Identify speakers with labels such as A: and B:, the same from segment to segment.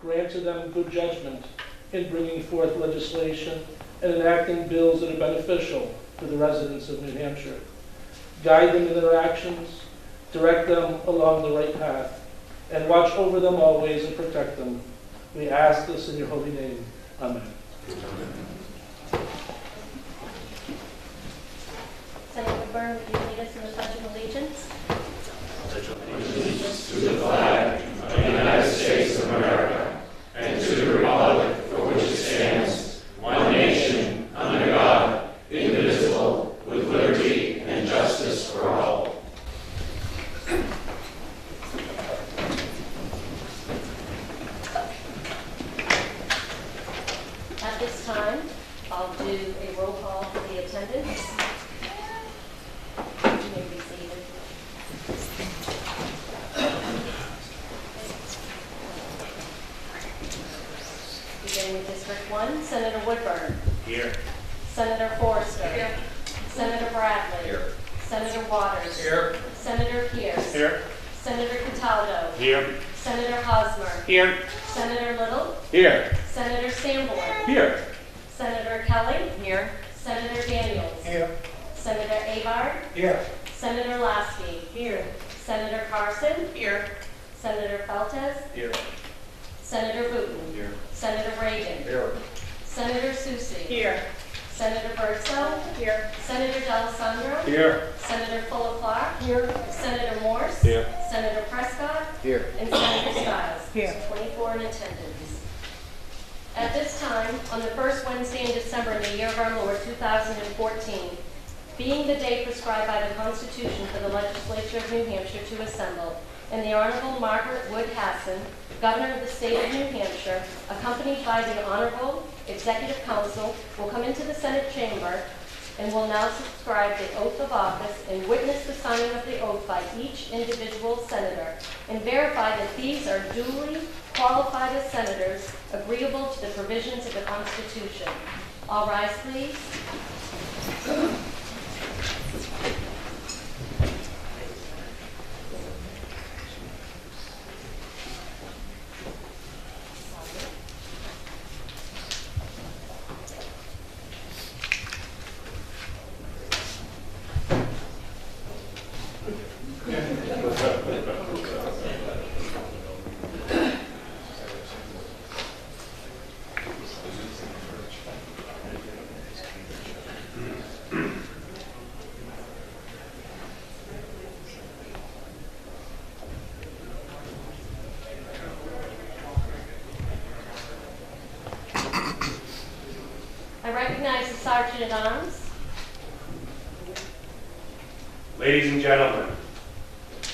A: Grant to them good judgment in bringing forth legislation and enacting bills that are beneficial to the residents of New Hampshire. Guide them in their actions, direct them along the right path, and watch over them always and protect them. We ask this in your holy name. Amen.
B: Senator Byrne, would you lead us in the Pledge of Allegiance?
C: Allegiance to the flag of the United States of America and to the republic for which it stands, one nation, under God, indivisible, with liberty and justice for all.
B: At this time, I'll do a roll call for the attendance. You may be seated. Beginning with District 1, Senator Woodburn.
C: Here.
B: Senator Forrester.
D: Here.
B: Senator Bradley.
C: Here.
B: Senator Waters.
C: Here.
B: Senator Pierce.
C: Here.
B: Senator Cataldo.
C: Here.
B: Senator Hosmer.
C: Here.
B: Senator Little.
C: Here.
B: Senator Sanborn.
C: Here.
B: Senator Kelly.
D: Here.
B: Senator Daniels.
C: Here.
B: Senator Abard.
C: Here.
B: Senator Lasky.
D: Here.
B: Senator Carson.
D: Here.
B: Senator Feltes.
C: Here.
B: Senator Booton.
C: Here.
B: Senator Reagan.
C: Here.
B: Senator Susie.
D: Here.
B: Senator Birdsell.
D: Here.
B: Senator D'Alessandro.
C: Here.
B: Senator Fuller Clark.
D: Here.
B: Senator Morse.
C: Here.
B: Senator Prescott.
C: Here.
B: And Senator Stiles.
D: Here.
B: 24 in attendance. At this time, on the first Wednesday in December in the year of our Lord 2014, being the day prescribed by the Constitution for the Legislature of New Hampshire to assemble, and the Honorable Margaret Wood Hassan, Governor of the State of New Hampshire, accompanied by the Honorable Executive Council, will come into the Senate chamber and will now subscribe the oath of office and witness the signing of the oath by each individual senator and verify that these are duly qualified as senators agreeable to the provisions of the Constitution. All rise, please. I recognize the Sergeant at Arms.
E: Ladies and gentlemen,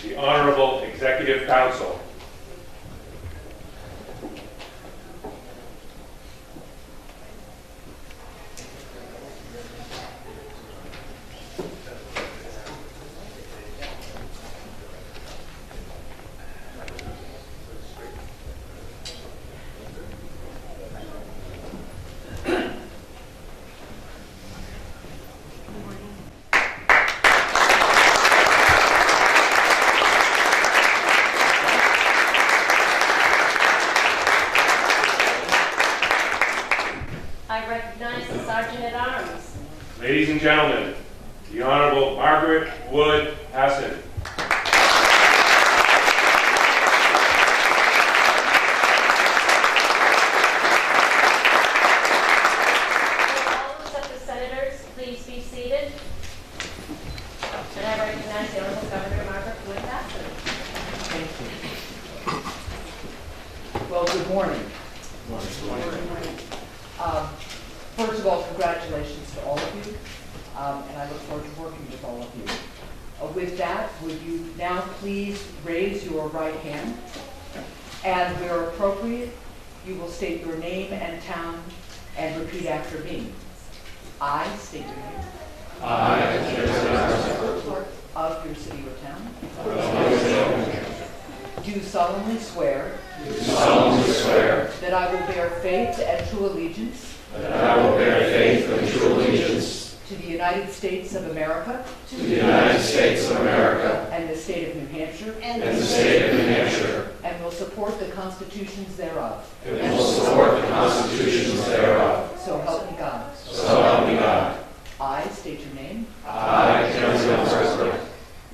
E: the Honorable Executive Council.
B: I recognize the Sergeant at Arms.
E: Ladies and gentlemen, the Honorable Margaret Wood Hassan.
B: Will all except the senators please be seated? And I recognize the Honorable Governor Margaret Wood Hassan.
D: Thank you. Well, good morning. First of all, congratulations to all of you, and I look forward to working with all of you. With that, would you now please raise your right hand, and where appropriate, you will state your name and town and repeat after me. I state your name.
C: I,
D: Of your city or town. Do solemnly swear
C: do solemnly swear
D: that I will bear faith and true allegiance
C: that I will bear faith and true allegiance
D: to the United States of America
C: to the United States of America
D: and the state of New Hampshire,
C: and the state of New Hampshire,
D: and will support the constitutions thereof.
C: and will support the constitutions thereof.
D: So help me God.
C: So help me God.
D: I state your name.
C: I, Kenneth Presley,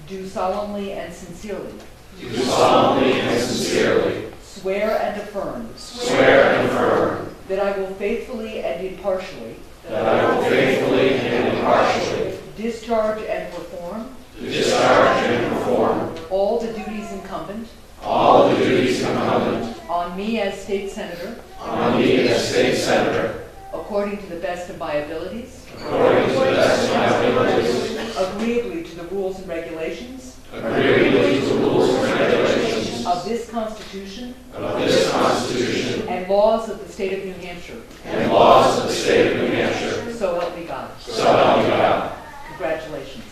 D: Do solemnly and sincerely
C: do solemnly and sincerely
D: swear and affirm
C: swear and affirm
D: that I will faithfully and impartially
C: that I will faithfully and impartially
D: discharge and perform
C: discharge and perform
D: all the duties incumbent
C: all the duties incumbent
D: on me as state senator
C: on me as state senator
D: according to the best of my abilities,
C: according to the best of my abilities,
D: agreeably to the rules and regulations
C: agreeably to the rules and regulations
D: of this Constitution
C: of this Constitution
D: and laws of the state of New Hampshire.
C: and laws of the state of New Hampshire.
D: So help me God.
C: So help me God.
D: Congratulations.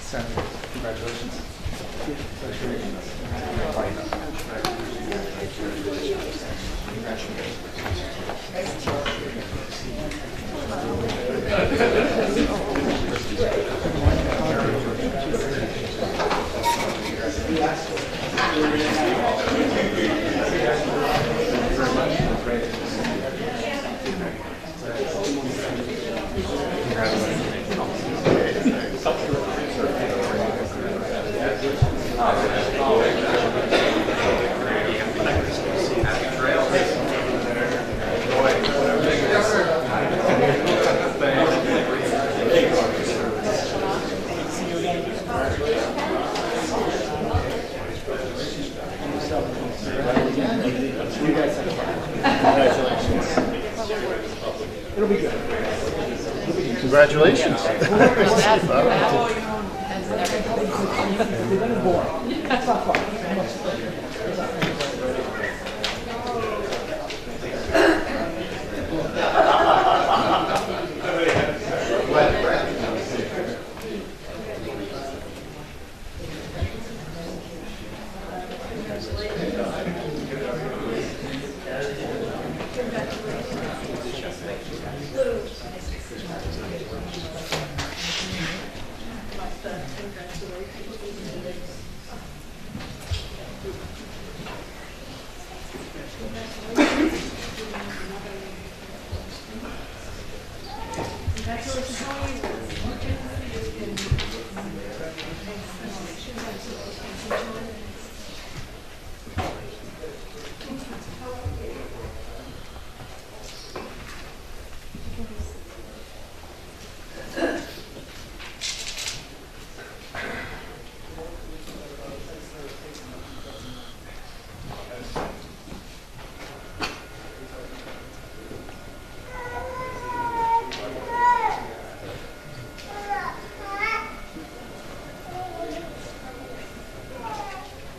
F: Senator, congratulations. Congratulations.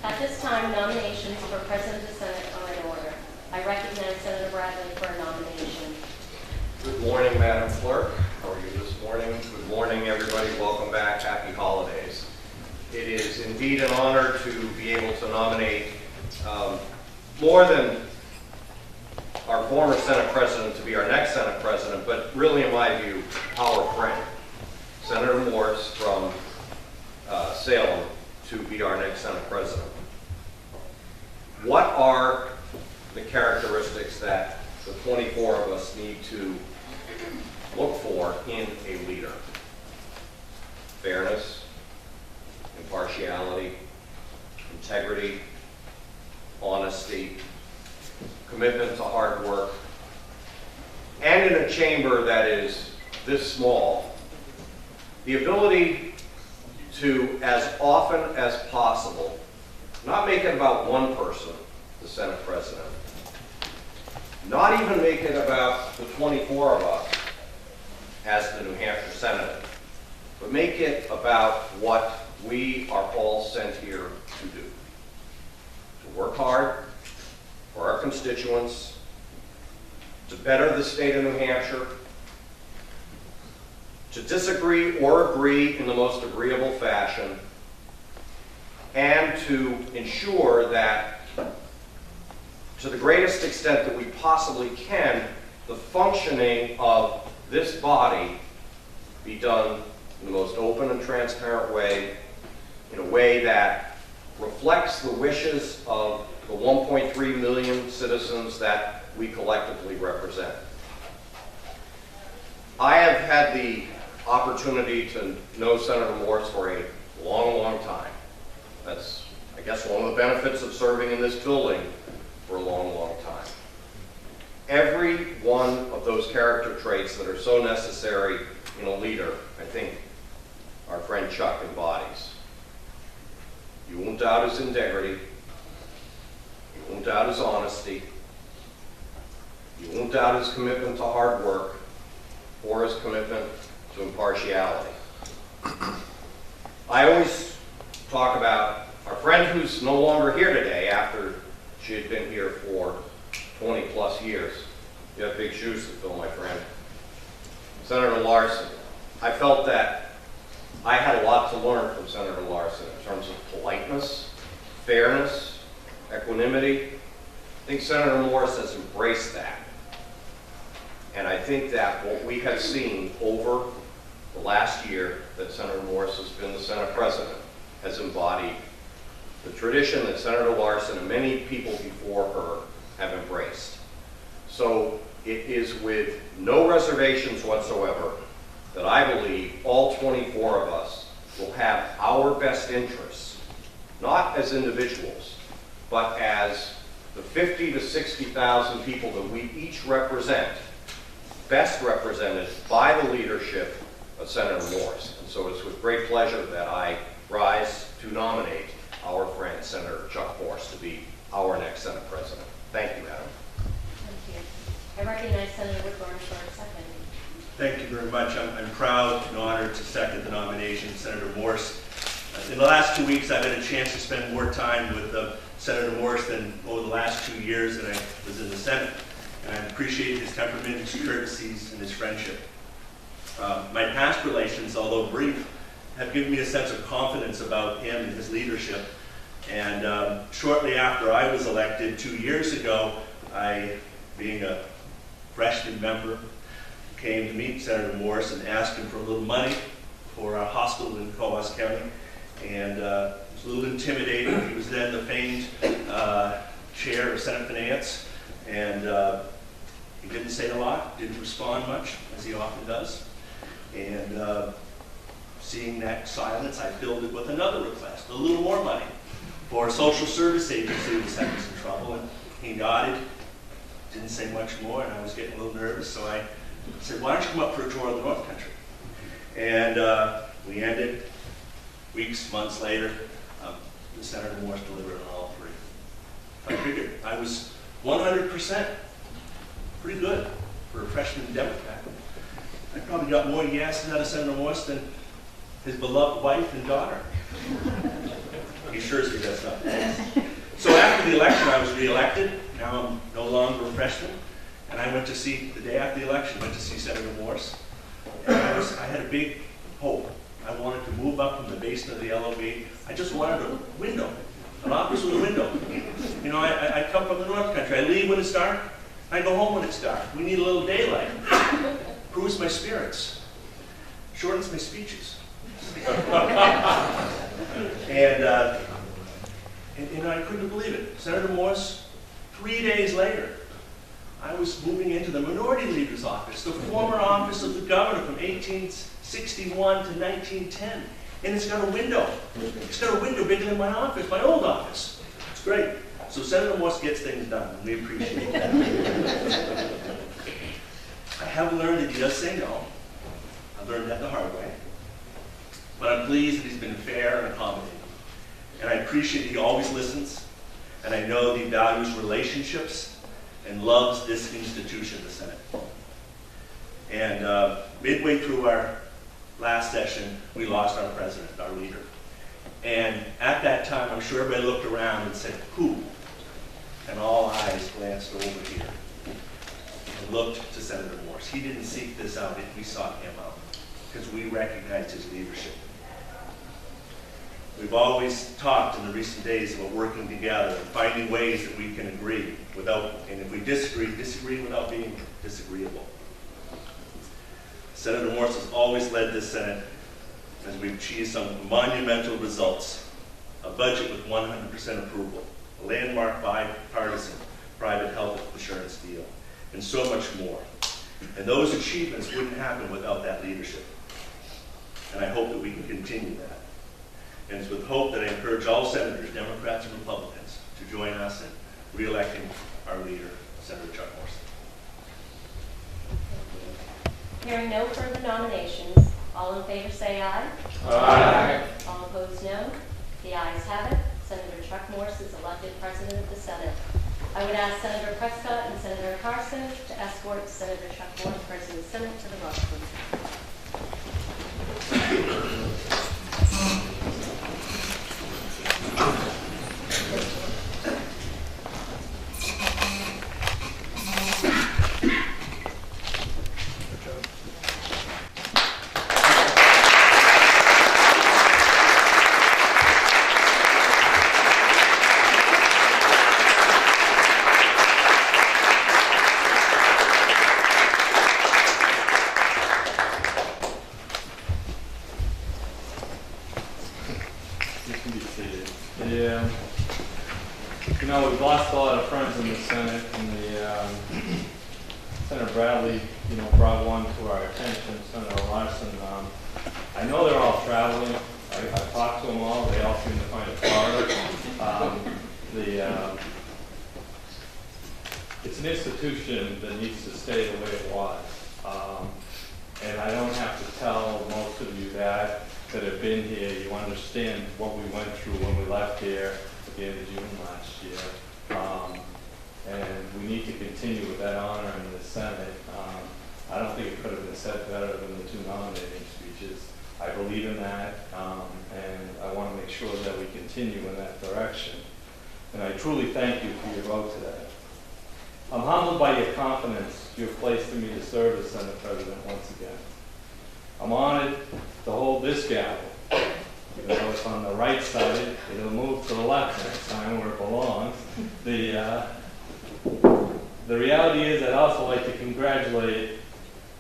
B: At this time, nominations for President of the Senate are in order. I recognize Senator Bradley for a nomination.
G: Good morning, Madam Clerk. How are you this morning? Good morning, everybody. Welcome back. Happy holidays. It is indeed an honor to be able to nominate more than our former Senate President to be our next Senate President, but really, in my view, our friend, Senator Morse from Salem, to be our next Senate President. What are the characteristics that the 24 of us need to look for in a leader? Fairness, impartiality, integrity, honesty, commitment to hard work, and in a chamber that is this small, the ability to, as often as possible, not make it about one person, the Senate President, not even make it about the 24 of us as the New Hampshire Senate, but make it about what we are all sent here to do. To work hard for our constituents, to better the state of New Hampshire, to disagree or agree in the most agreeable fashion, and to ensure that to the greatest extent that we possibly can, the functioning of this body be done in the most open and transparent way, in a way that reflects the wishes of the 1.3 million citizens that we collectively represent. I have had the opportunity to know Senator Morse for a long, long time. That's, I guess, one of the benefits of serving in this building for a long, long time. Every one of those character traits that are so necessary in a leader, I think our friend Chuck embodies. You won't doubt his integrity. You won't doubt his honesty. You won't doubt his commitment to hard work or his commitment to impartiality. I always talk about our friend who's no longer here today after she had been here for 20 plus years. You have big shoes to fill, my friend. Senator Larson. I felt that I had a lot to learn from Senator Larson in terms of politeness, fairness, equanimity. I think Senator Morse has embraced that. And I think that what we have seen over the last year that Senator Morse has been the Senate President has embodied the tradition that Senator Larson and many people before her have embraced. So it is with no reservations whatsoever that I believe all 24 of us will have our best interests, not as individuals, but as the 50 to 60,000 people that we each represent, best represented by the leadership of Senator Morse. And so it's with great pleasure that I rise to nominate our friend Senator Chuck Morse to be our next Senate President. Thank you, Madam.
B: Thank you. I recognize Senator Whitburn for a second.
H: Thank you very much. I'm proud and honored to second the nomination of Senator Morse. In the last 2 weeks, I've had a chance to spend more time with Senator Morse than over the last 2 years that I was in the Senate. And I appreciate his temperament, his courtesies, and his friendship. My past relations, although brief, have given me a sense of confidence about him and his leadership. And shortly after I was elected 2 years ago, I, being a freshman member, came to meet Senator Morse and asked him for a little money for a hospital in Coos County. And it was a little intimidating. He was then the famed chair of Senate Finance. And he didn't say a lot, didn't respond much, as he often does. And seeing that silence, I filled it with another request, a little more money for a social service agency that was having some trouble. And he nodded, didn't say much more, and I was getting a little nervous, so I said, why don't you come up for a tour of the North Country? And we ended. Weeks, months later, the Senator Morse delivered on all three. I figured I was 100% pretty good for a freshman Democrat. I probably got more yeses out of Senator Morse than his beloved wife and daughter. He sure says that's not the case. So after the election, I was reelected. Now I'm no longer a freshman. And I went to see, the day after the election, went to see Senator Morse. And I had a big hope. I wanted to move up from the basement of the LOB. I just wanted a window, an office with a window. You know, I come from the North Country. I leave when it's dark. I go home when it's dark. We need a little daylight. Improves my spirits. Shortens my speeches. And I couldn't believe it. Senator Morse, 3 days later, I was moving into the Minority Leader's office, the former office of the governor from 1861 to 1910. And it's got a window. It's got a window bigger than my office, my old office. It's great. So Senator Morse gets things done, and we appreciate that. I have learned that he does say no. I learned that the hard way. But I'm pleased that he's been fair and accommodating. And I appreciate he always listens. And I know that he values relationships and loves this institution, the Senate. And midway through our last session, we lost our president, our leader. And at that time, I'm sure everybody looked around and said, who? And all eyes glanced over here and looked to Senator Morse. He didn't seek this out, we sought him out because we recognized his leadership. We've always talked in the recent days about working together and finding ways that we can agree without, and if we disagree without being disagreeable. Senator Morse has always led this Senate as we've achieved some monumental results. A budget with 100% approval, a landmark bipartisan private health insurance deal, and so much more. And those achievements wouldn't happen without that leadership. And I hope that we can continue that. And it's with hope that I encourage all senators, Democrats and Republicans, to join us in re-electing our leader, Senator Chuck Morse.
B: Hearing no further nominations, all in favor say aye.
C: Aye.
B: All opposed, no. The ayes have it. Senator Chuck Morse is elected President of the Senate. I would ask Senator Prescott and Senator Carson to escort Senator Chuck Morse, President of the Senate, to the rock, please.
C: You can be seated. Yeah. You know, we've lost a lot of friends in the Senate, and Senator Bradley, brought one to our attention, Senator Larson. I know they're all traveling. I talked to them all. They all seem to find it hard. It's an institution that needs to stay the way it was. And I don't have to tell most of you that have been here. You understand what we went through when we left here at the end of June last year. And we need to continue with that honor in the Senate. I don't think it could have been said better than the two nominating speeches. I believe in that, and I want to make sure that we continue in that direction. And I truly thank you for your vote today. I'm humbled by your confidence you have placed in me to serve as Senate President once again. I'm honored to hold this gavel. Even though it's on the right side, it'll move to the left next time where it belongs. The reality is I'd also like to congratulate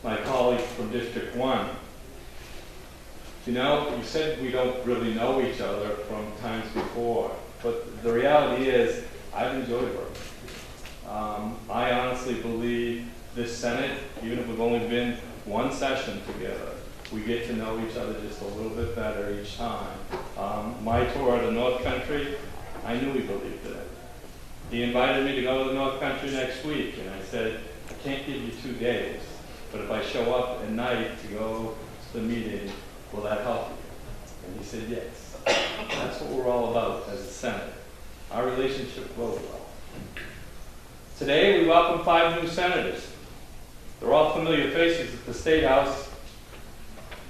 C: my colleagues from District 1. You said we don't really know each other from times before, but the reality is I've enjoyed working. I honestly believe this Senate, even if we've only been one session together, we get to know each other just a little bit better each time. My tour of the North Country, I knew he believed in it. He invited me to go to the North Country next week, and I said, I can't give you 2 days, but if I show up at night to go to the meeting, will that help you? And he said, yes. That's what we're all about as a Senate. Our relationship goes well. Today, we welcome 5 new senators. They're all familiar faces at the State House,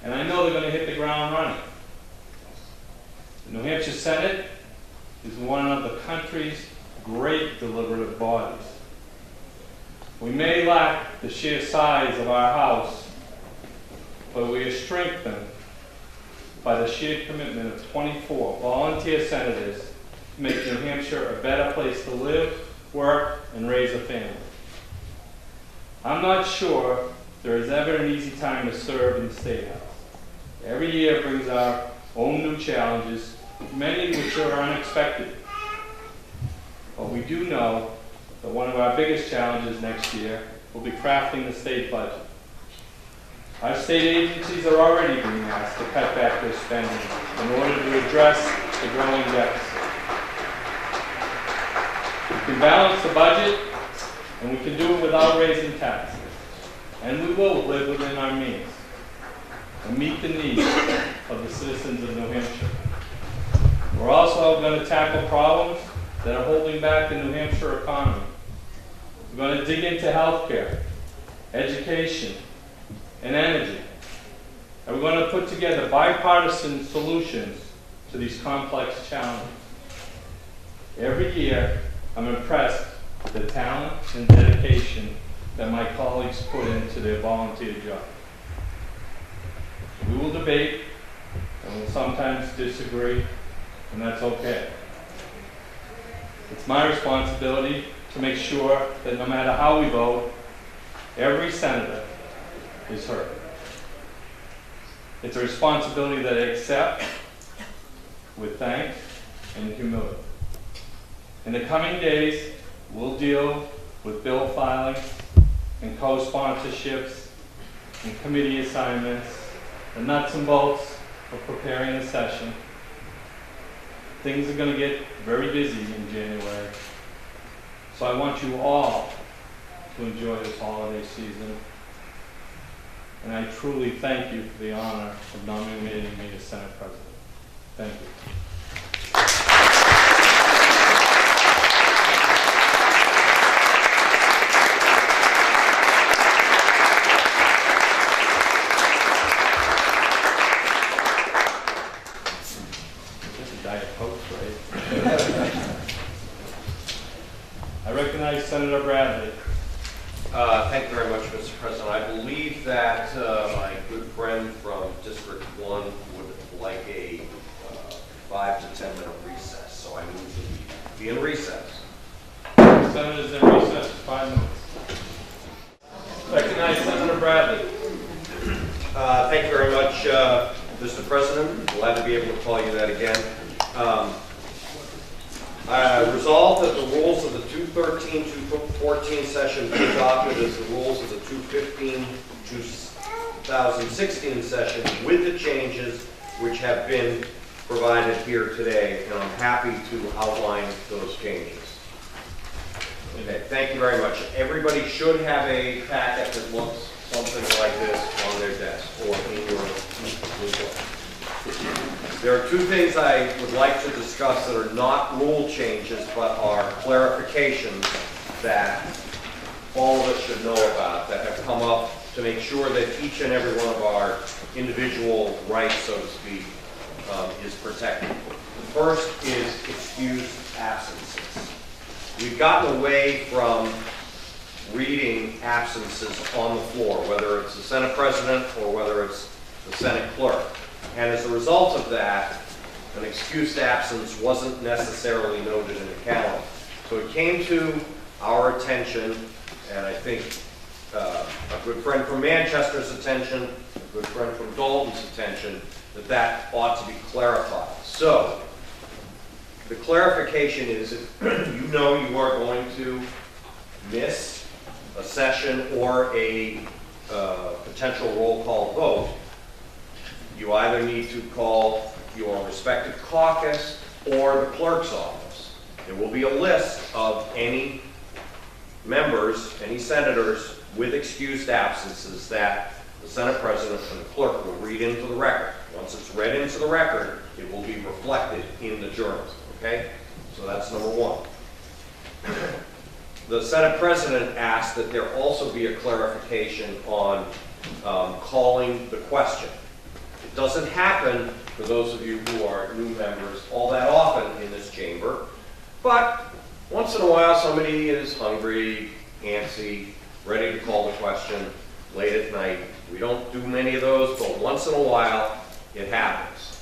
C: and I know they're going to hit the ground running. The New Hampshire Senate is one of the country's great deliberative bodies. We may lack the sheer size of our House, but we are strengthened by the sheer commitment of 24 volunteer senators to make New Hampshire a better place to live, work, and raise a family. I'm not sure there is ever an easy time to serve in the State House. Every year brings our own new challenges, many which are unexpected. But we do know that one of our biggest challenges next year will be crafting the state budget. Our state agencies are already being asked to cut back their spending in order to address the growing deficit. We can balance the budget, and we can do it without raising taxes. And we will live within our means and meet the needs of the citizens of New Hampshire. We're also going to tackle problems that are holding back the New Hampshire economy. We're going to dig into healthcare, education, and energy. And we're going to put together bipartisan solutions to these complex challenges. Every year, I'm impressed with the talent and dedication that my colleagues put into their volunteer job. We will debate, and we'll sometimes disagree,
I: and that's okay. It's my responsibility to make sure that no matter how we vote, every senator is heard. It's a responsibility that I accept with thanks and humility. In the coming days, we'll deal with bill filing and co-sponsorships and committee assignments, the nuts and bolts of preparing the session. Things are going to get very busy in January. So I want you all to enjoy this holiday season. And I truly thank you for the honor of nominating me as Senate President. Thank you. Just a Diet Coke, right? I recognize Senator Bradley.
G: Thank you very much, Mr. President. I believe that my good friend from District 1 would like a 5 to 10 minute recess, so I move to be in recess.
I: Senators in recess, 5 minutes. Recognize Senator Bradley.
G: Thank you very much, Mr. President. Glad to be able to call you that again. Resolved that the rules of the 213-214 session be adopted as the rules of the 215-2016 session with the changes which have been provided here today, and I'm happy to outline those changes. Okay, thank you very much. Everybody should have a packet that looks something like this on their desk or in your book. There are two things I would like to discuss that are not rule changes but are clarifications that all of us should know about that have come up to make sure that each and every one of our individual rights, so to speak, is protected. The first is excused absences. We've gotten away from reading absences on the floor, whether it's the Senate President or whether it's the Senate Clerk. And as a result of that, an excused absence wasn't necessarily noted in the calendar. So it came to our attention, and I think a good friend from Manchester's attention, a good friend from Dalton's attention, that ought to be clarified. So the clarification is if you know you are going to miss a session or a potential roll call vote, you either need to call your respective caucus or the clerk's office. There will be a list of any members, any senators with excused absences that the Senate President and the clerk will read into the record. Once it's read into the record, it will be reflected in the journal. Okay? So that's number one. The Senate President asked that there also be a clarification on calling the question. It doesn't happen, for those of you who are new members, all that often in this chamber, but once in a while somebody is hungry, antsy, ready to call the question late at night. We don't do many of those, but once in a while it happens.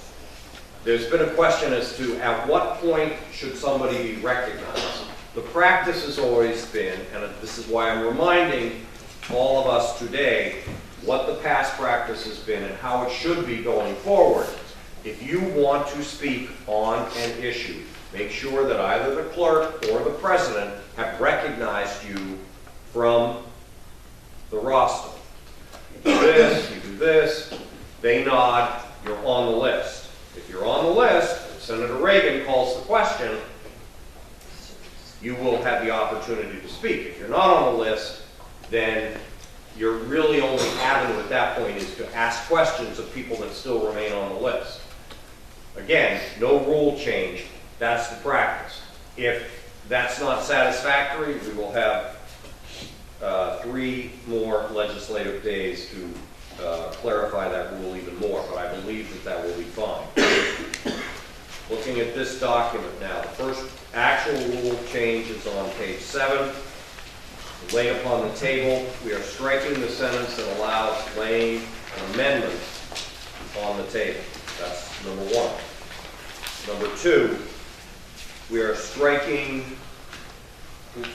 G: There's been a question as to at what point should somebody be recognized. The practice has always been, and this is why I'm reminding all of us today, what the past practice has been and how it should be going forward. If you want to speak on an issue, make sure that either the clerk or the president have recognized you from the roster. You do this, you do this, they nod, you're on the list. If you're on the list, and Senator Reagan calls the question, you will have the opportunity to speak. If you're not on the list, then your really only avenue at that point is to ask questions of people that still remain on the list. Again, no rule change, that's the practice. If that's not satisfactory, we will have 3 more legislative days to clarify that rule even more, but I believe that that will be fine. Looking at this document now, the first actual rule change is on page 7. Laid upon the table, we are striking the sentence that allows laying an amendment on the table. That's number 1. Number 2, we are striking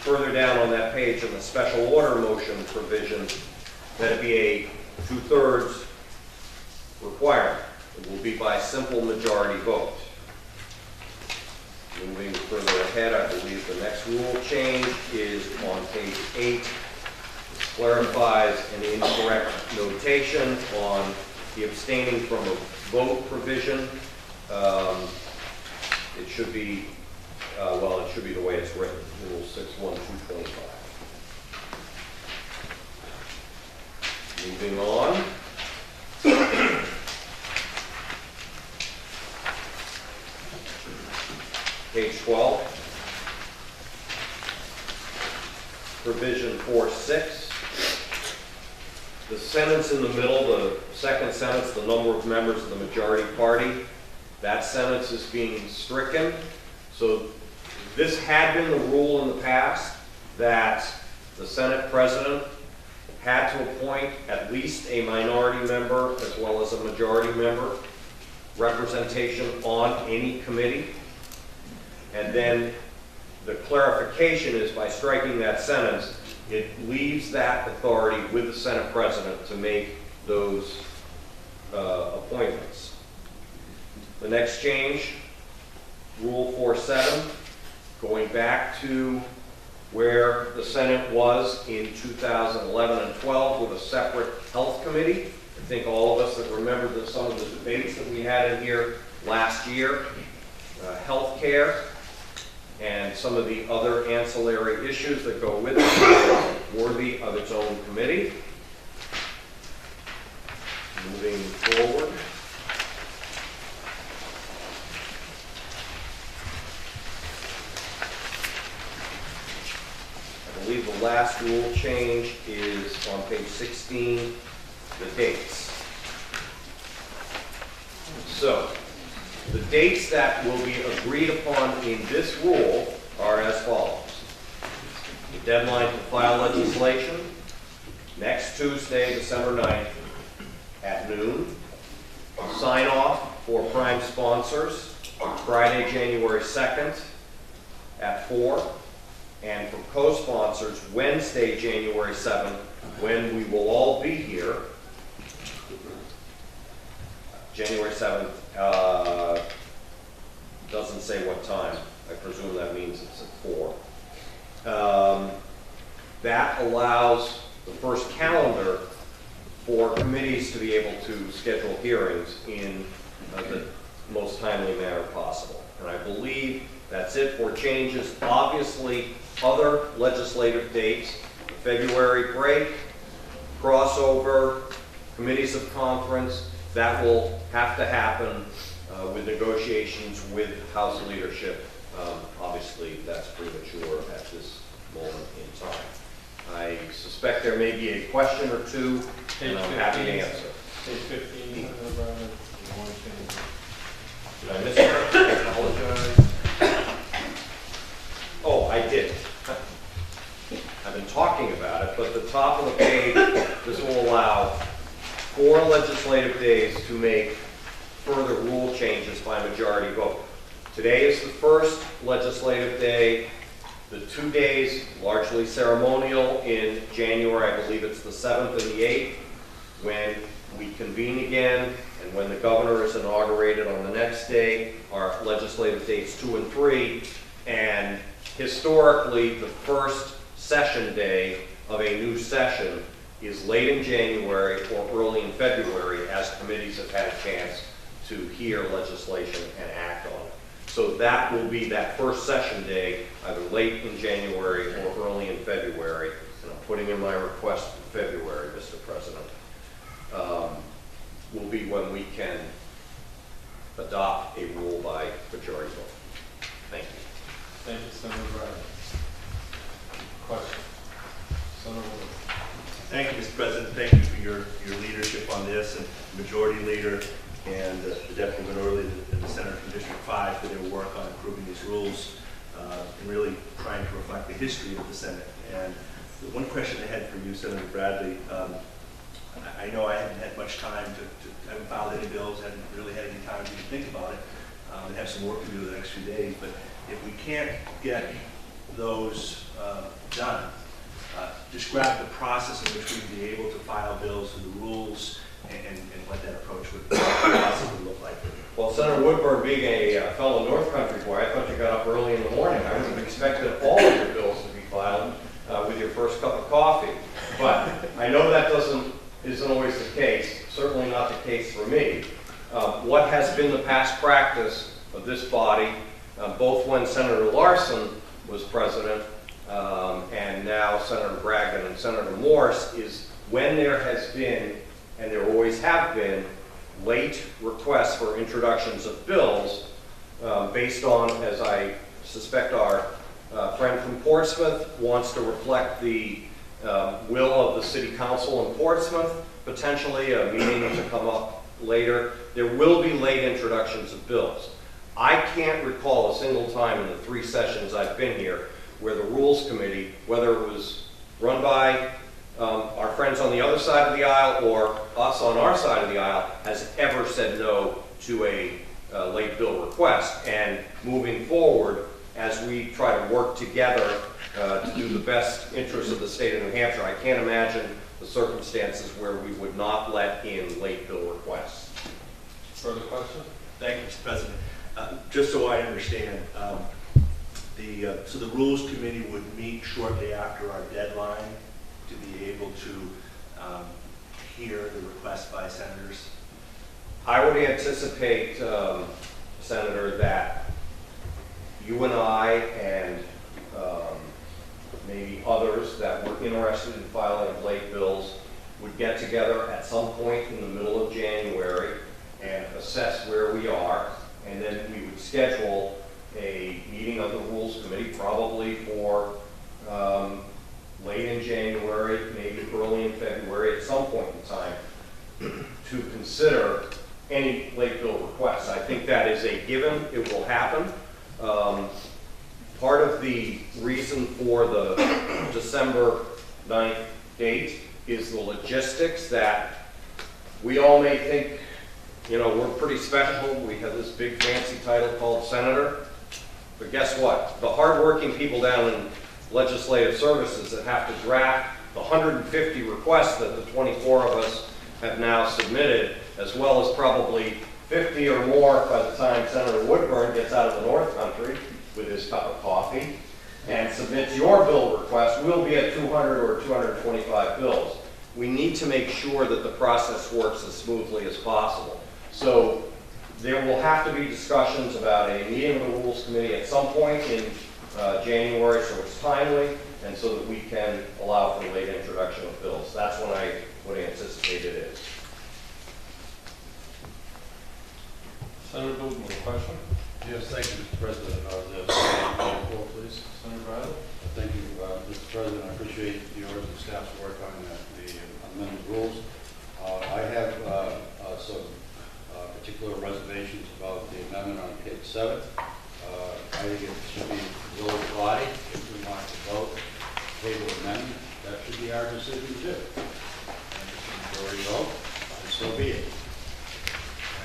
G: further down on that page in the special order motion provision that it be a 2/3 requirement. It will be by simple majority vote. Moving further ahead, I believe the next rule change is on page 8. It clarifies an incorrect notation on the abstaining from a vote provision. It should be, it should be the way it's written, Rule 61225. Moving on. Page 12. Provision 4.6. The sentence in the middle, the second sentence, the number of members of the majority party, that sentence is being stricken. So this had been the rule in the past that the Senate president had to appoint at least a minority member as well as a majority member representation on any committee. And then the clarification is by striking that sentence, it leaves that authority with the Senate president to make those appointments. The next change, Rule 4.7, going back to where the Senate was in 2011 and 12 with a separate health committee. I think all of us that remember some of the debates that we had in here last year, health care, and some of the other ancillary issues that go with it, worthy of its own committee. Moving forward. I believe the last rule change is on page 16, the dates. So, the dates that will be agreed upon in this rule are as follows. The deadline to file legislation, next Tuesday, December 9th at noon. Sign off for prime sponsors, Friday, January 2nd at 4. And for co-sponsors, Wednesday, January 7th, when we will all be here. January 7th, doesn't say what time. I presume that means it's at 4. That allows the first calendar for committees to be able to schedule hearings in the most timely manner possible. And I believe that's it for changes. Obviously, other legislative dates, the February break, crossover, committees of conference, that will have to happen with negotiations with House leadership. Obviously, that's premature at this moment in time. I suspect there may be a question or two, and I'm happy to answer.
I: Page 15.
G: Did I miss it? I apologize. Oh, I did. I've been talking about it, but the top of the page, this will allow 4 legislative days to make further rule changes by majority vote. Today is the first legislative day. The 2 days, largely ceremonial, in January, I believe it's the 7th and the 8th, when we convene again, and when the governor is inaugurated on the next day, our legislative dates 2 and 3, and historically, the first session day of a new session is late in January or early in February, as committees have had a chance to hear legislation and act on it. So that will be that first session day, either late in January or early in February. And I'm putting in my request for February, Mr. President. Will be when we can adopt a rule by majority vote. Thank you.
I: Thank you, Senator Bradley. Question? Senator Wood.
H: Thank you, Mr. President. Thank you for your leadership on this, and the Majority Leader and the Deputy Minority and the Senator from District 5 for their work on improving these rules and really trying to reflect the history of the Senate. And the one question I had for you, Senator Bradley, I know I haven't had much time I haven't filed any bills, haven't really had any time to think about it. They have some work to do the next few days, but if we can't get those done, describe the process in which we'd be able to file bills and the rules and what that approach would possibly look like.
G: Well, Senator Woodburn, being a fellow North Country boy, I thought you got up early in the morning. I would have expected all of your bills to be filed with your first cup of coffee. But I know that isn't always the case, certainly not the case for me. What has been the past practice of this body, both when Senator Larson was president and now Senator Bragdon and Senator Morse, is when there has been, and there always have been, late requests for introductions of bills based on, as I suspect our friend from Portsmouth wants to reflect the will of the City Council in Portsmouth, potentially a meeting to come up later. There will be late introductions of bills. I can't recall a single time in the 3 sessions I've been here where the Rules Committee, whether it was run by our friends on the other side of the aisle or us on our side of the aisle, has ever said no to a late bill request. And moving forward, as we try to work together to do the best interests of the state of New Hampshire, I can't imagine the circumstances where we would not let in late bill requests.
I: Further questions?
H: Thank you, Mr. President. Just so I understand, so the Rules Committee would meet shortly after our deadline to be able to hear the request by senators?
G: I would anticipate, Senator, that you and I and maybe others that were interested in filing late bills would get together at some point in the middle of January and assess where we are, and then we would schedule a meeting of the Rules Committee, probably for late in January, maybe early in February, at some point in time, to consider any late bill requests. I think that is a given. It will happen. Part of the reason for the December 9th date is the logistics that we all may think, you know, we're pretty special. We have this big fancy title called senator. But guess what? The hardworking people down in legislative services that have to draft the 150 requests that the 24 of us have now submitted, as well as probably 50 or more by the time Senator Woodburn gets out of the North Country with his cup of coffee and submits your bill request, we'll be at 200 or 225 bills. We need to make sure that the process works as smoothly as possible. So there will have to be discussions about a meeting of the Rules Committee at some point in January, so it's timely, and so that we can allow for late introduction of bills. That's when I would anticipate it is.
I: Senator Booton, a question?
C: Yes, thank you, Mr. President. Floor, please.
I: Senator Bradley?
C: Thank you, Mr. President. I appreciate yours and staff's work on the amendment rules. I have some particular reservations about the amendment on page 7. I think it should be the village body, if we want to vote, table amendment, that should be our decision too. And if it's a majority vote, then so be it.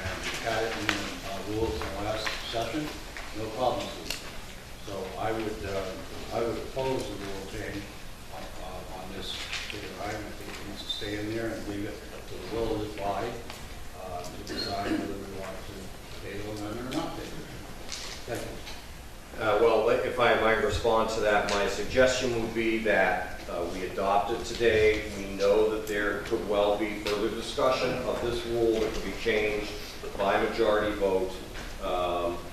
C: And we had it in the rules in the last session, no problems with it. So I would oppose the rule change on this particular item. I think it needs to stay in there and leave it to the will of this body to decide whether we want to table amendment or not table it. Thank you.
G: Well, if I might respond to that, my suggestion would be that we adopt it today. We know that there could well be further discussion of this rule that could be changed by majority vote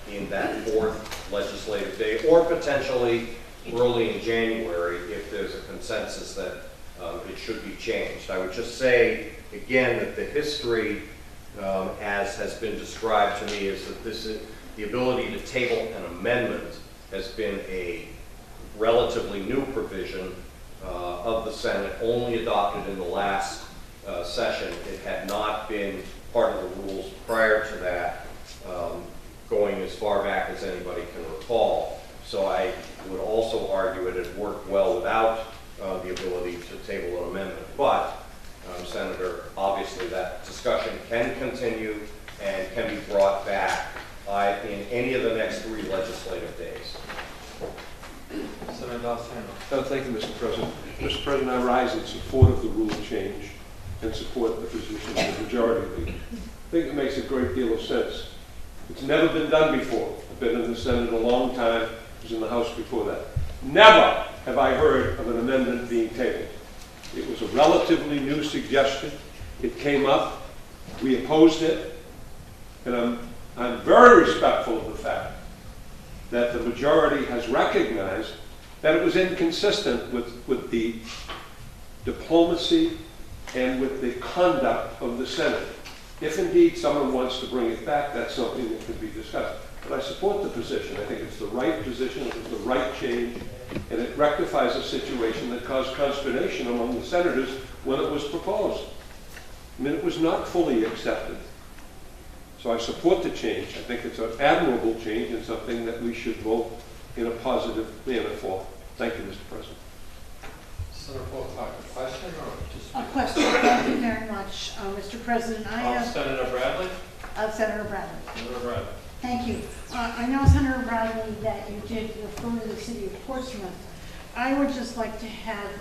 G: in that 4th legislative day, or potentially early in January if there's a consensus that it should be changed. I would just say, again, that the history, as has been described to me, is that the ability to table an amendment has been a relatively new provision of the Senate, only adopted in the last session. It had not been part of the rules prior to that, going as far back as anybody can recall. So I would also argue it had worked well without the ability to table an amendment. But, Senator, obviously that discussion can continue and can be brought back in any of the next 3 legislative days.
I: Senator D'Alessandro.
C: Thank you, Mr. President. Mr. President, I rise in support of the rule change and support the position of the majority leader. I think it makes a great deal of sense. It's never been done before. I've been in the Senate a long time. I was in the House before that. Never have I heard of an amendment being tabled. It was a relatively new suggestion. It came up. We opposed it. And I'm very respectful of the fact that the majority has recognized that it was inconsistent with the diplomacy and with the conduct of the Senate. If indeed someone wants to bring it back, that's something that could be discussed. But I support the position. I think it's the right position, it was the right change, and it rectifies a situation that caused consternation among the senators when it was proposed. I mean, it was not fully accepted. So I support the change. I think it's an admirable change and something that we should vote in a positive manner for. Thank you, Mr. President.
I: Senator Polk, a question or just?
J: A question. Thank you very much, Mr. President. I have
I: Senator Bradley?
J: Senator Bradley.
I: Senator Bradley.
J: Thank you. I know, Senator Bradley, that you did refer to the city of Portsmouth. I would just like to have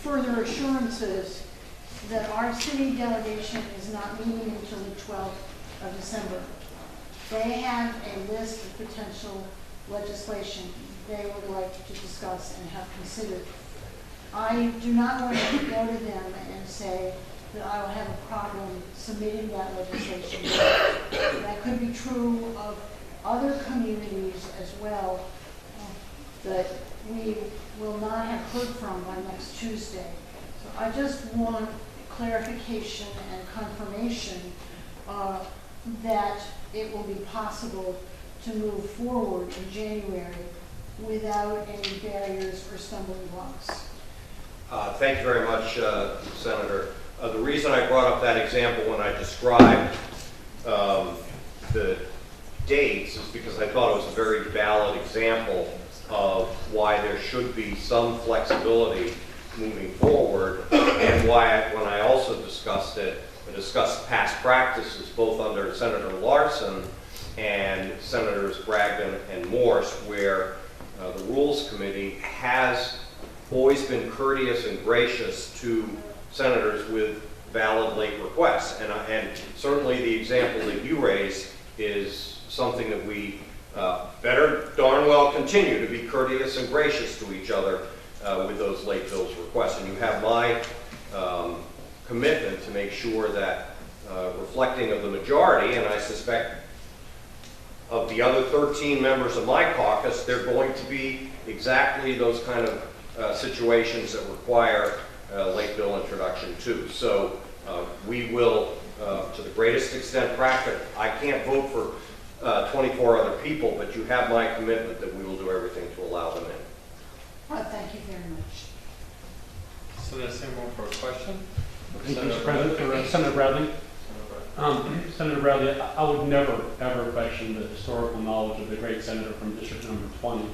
J: further assurances that our city delegation is not meeting until the 12th of December. They have a list of potential legislation they would like to discuss and have considered. I do not want to go to them and say that I will have a problem submitting that legislation. That could be true of other communities as well that we will not have heard from by next Tuesday. So I just want clarification and confirmation that it will be possible to move forward in January without any barriers or stumbling blocks.
G: Thank you very much, Senator. The reason I brought up that example when I described the dates is because I thought it was a very valid example of why there should be some flexibility moving forward, and why, when I also discussed it, I discussed past practices both under Senator Larson and Senators Bragdon and Morse, where the Rules Committee has always been courteous and gracious to senators with valid late requests. And certainly the example that you raised is something that we better darn well continue to be courteous and gracious to each other with those late bills requests. And you have my commitment to make sure that reflecting of the majority, and I suspect of the other 13 members of my caucus, they're going to be exactly those kind of situations that require late bill introduction too. So we will, to the greatest extent practical, I can't vote for 24 other people, but you have my commitment that we will do everything to allow them in.
J: Well, thank you very much.
I: Senator Seymour for a question.
K: Thank you, Mr. President. For Senator Bradley. Senator Bradley, I would never, ever question the historical knowledge of the great senator from District Number 20,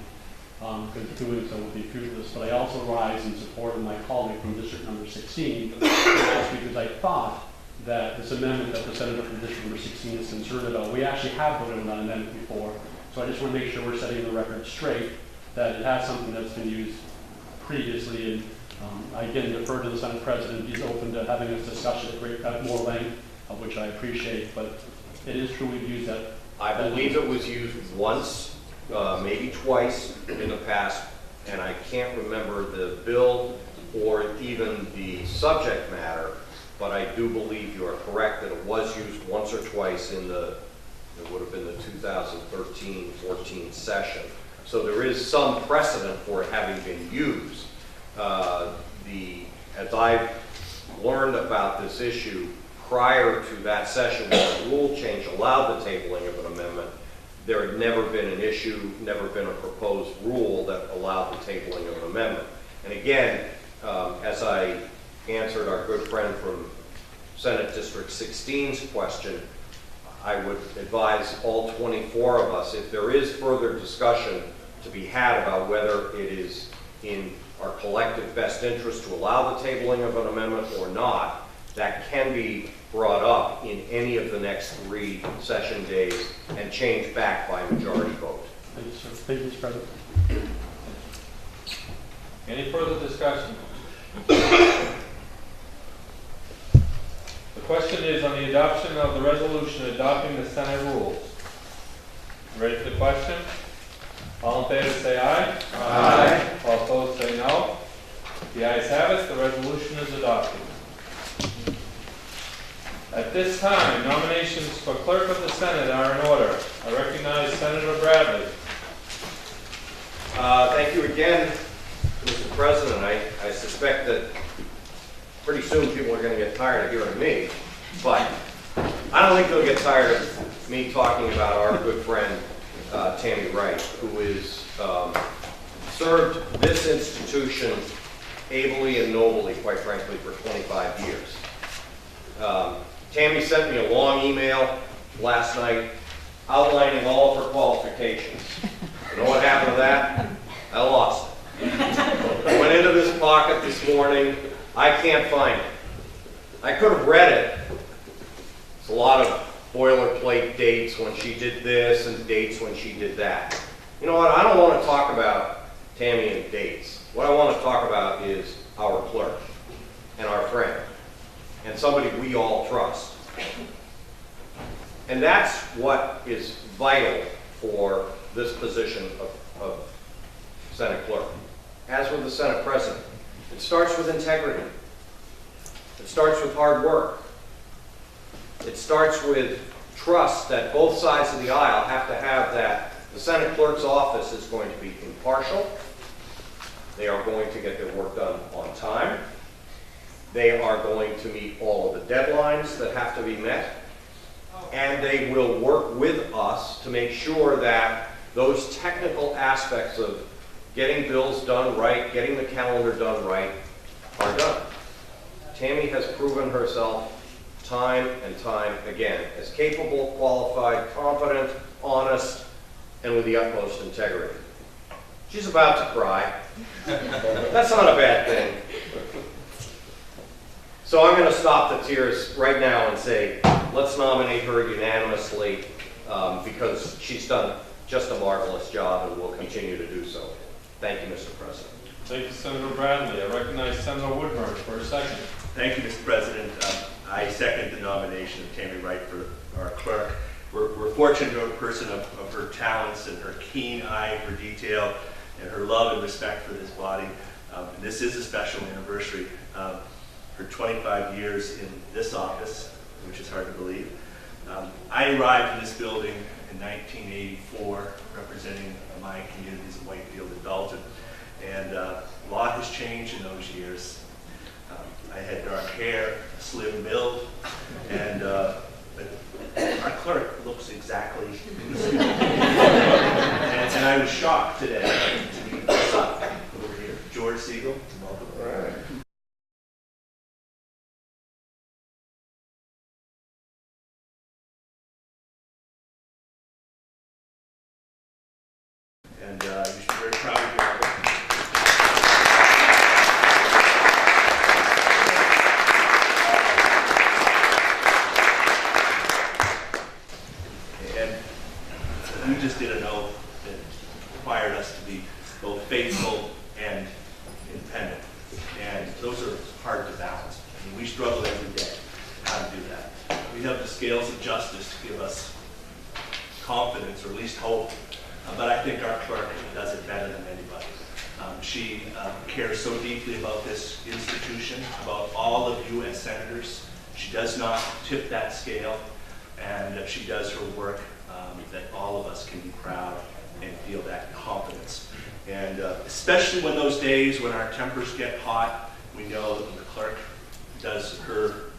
K: because doing so would be fruitless. But I also rise in support of my colleague from District Number 16, and that's because I thought that this amendment that the senator from District Number 16 is concerned about, we actually have voted on that amendment before. So I just want to make sure we're setting the record straight, that it has something that's been used previously. And I again defer to the Senate President. He's open to having this discussion at more length, of which I appreciate, but it is true we've used that.
G: I believe it was used once, maybe twice in the past, and I can't remember the bill or even the subject matter, but I do believe you are correct that it was used once or twice in it would have been the 2013-14 session. So there is some precedent for it having been used. As I've learned about this issue, prior to that session, when the rule change allowed the tabling of an amendment, there had never been an issue, never been a proposed rule that allowed the tabling of an amendment. And again, as I answered our good friend from Senate District 16's question, I would advise all 24 of us, if there is further discussion to be had about whether it is in our collective best interest to allow the tabling of an amendment or not, that can be brought up in any of the next 3 session days and changed back by majority vote.
K: Thank you, sir. Thank you, Mr. President.
I: Any further discussion? The question is on the adoption of the resolution adopting the Senate rules. Ready for the question? All in favor say aye.
C: Aye.
I: All opposed say no. The ayes have it, the resolution is adopted. At this time, nominations for clerk of the Senate are in order. I recognize Senator Bradley.
G: Thank you again, Mr. President. I suspect that pretty soon people are going to get tired of hearing me, but I don't think they'll get tired of me talking about our good friend, Tammy Wright, who has served this institution ably and nobly, quite frankly, for 25 years. Tammy sent me a long email last night outlining all of her qualifications. You know what happened to that? I lost it. I went into this pocket this morning. I can't find it. I could have read it. It's a lot of boilerplate dates when she did this and dates when she did that. You know what? I don't want to talk about Tammy and dates. What I want to talk about is our clerk and our friend and somebody we all trust. And that's what is vital for this position of Senate clerk. As with the Senate president, it starts with integrity. It starts with hard work. It starts with trust that both sides of the aisle have to have, that the Senate clerk's office is going to be impartial. They are going to get their work done on time. They are going to meet all of the deadlines that have to be met. And they will work with us to make sure that those technical aspects of getting bills done right, getting the calendar done right, are done. Tammy has proven herself time and time again as capable, qualified, competent, honest, and with the utmost integrity. She's about to cry. That's not a bad thing. So I'm going to stop the tears right now and say, let's nominate her unanimously because she's done just a marvelous job and will continue to do so. Thank you, Mr. President.
I: Thank you, Senator Bradley. I recognize Senator Woodburn for a second.
H: Thank you, Mr. President. I second the nomination of Tammy Wright for our clerk. We're fortunate to have a person of her talents and her keen eye for detail and her love and respect for this body. And this is a special anniversary. Her 25 years in this office, which is hard to believe. I arrived in this building in 1984, representing my communities of Whitefield and Belgium. And a lot has changed in those years. I had dark hair, a slim build, and but our clerk looks exactly the same. And I was shocked today to meet my son over here, George Siegel. Welcome. All right. And you should be very proud of your work. And you just did an oath that required us to be both faithful and independent. And those are hard to balance. I mean, we struggle every day how to do that. We have the scales of justice to give us confidence, or at least hope. But I think our clerk does it better than anybody. She cares so deeply about this institution, about all of you as senators. She does not tip that scale, and she does her work that all of us can be proud and feel that confidence. And especially when those days when our tempers get hot, we know that the clerk does her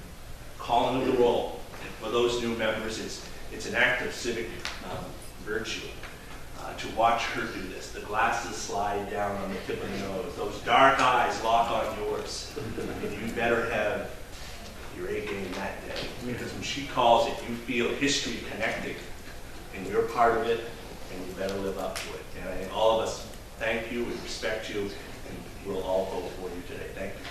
H: calling of the roll. And for those new members, it's an act of civic virtue. To watch her do this, the glasses slide down on the tip of the nose, those dark eyes lock on yours, and you better have your A game that day. Because when she calls it, you feel history connecting, and you're part of it, and you better live up to it. And I think all of us thank you, we respect you, and we'll all vote for you today. Thank you,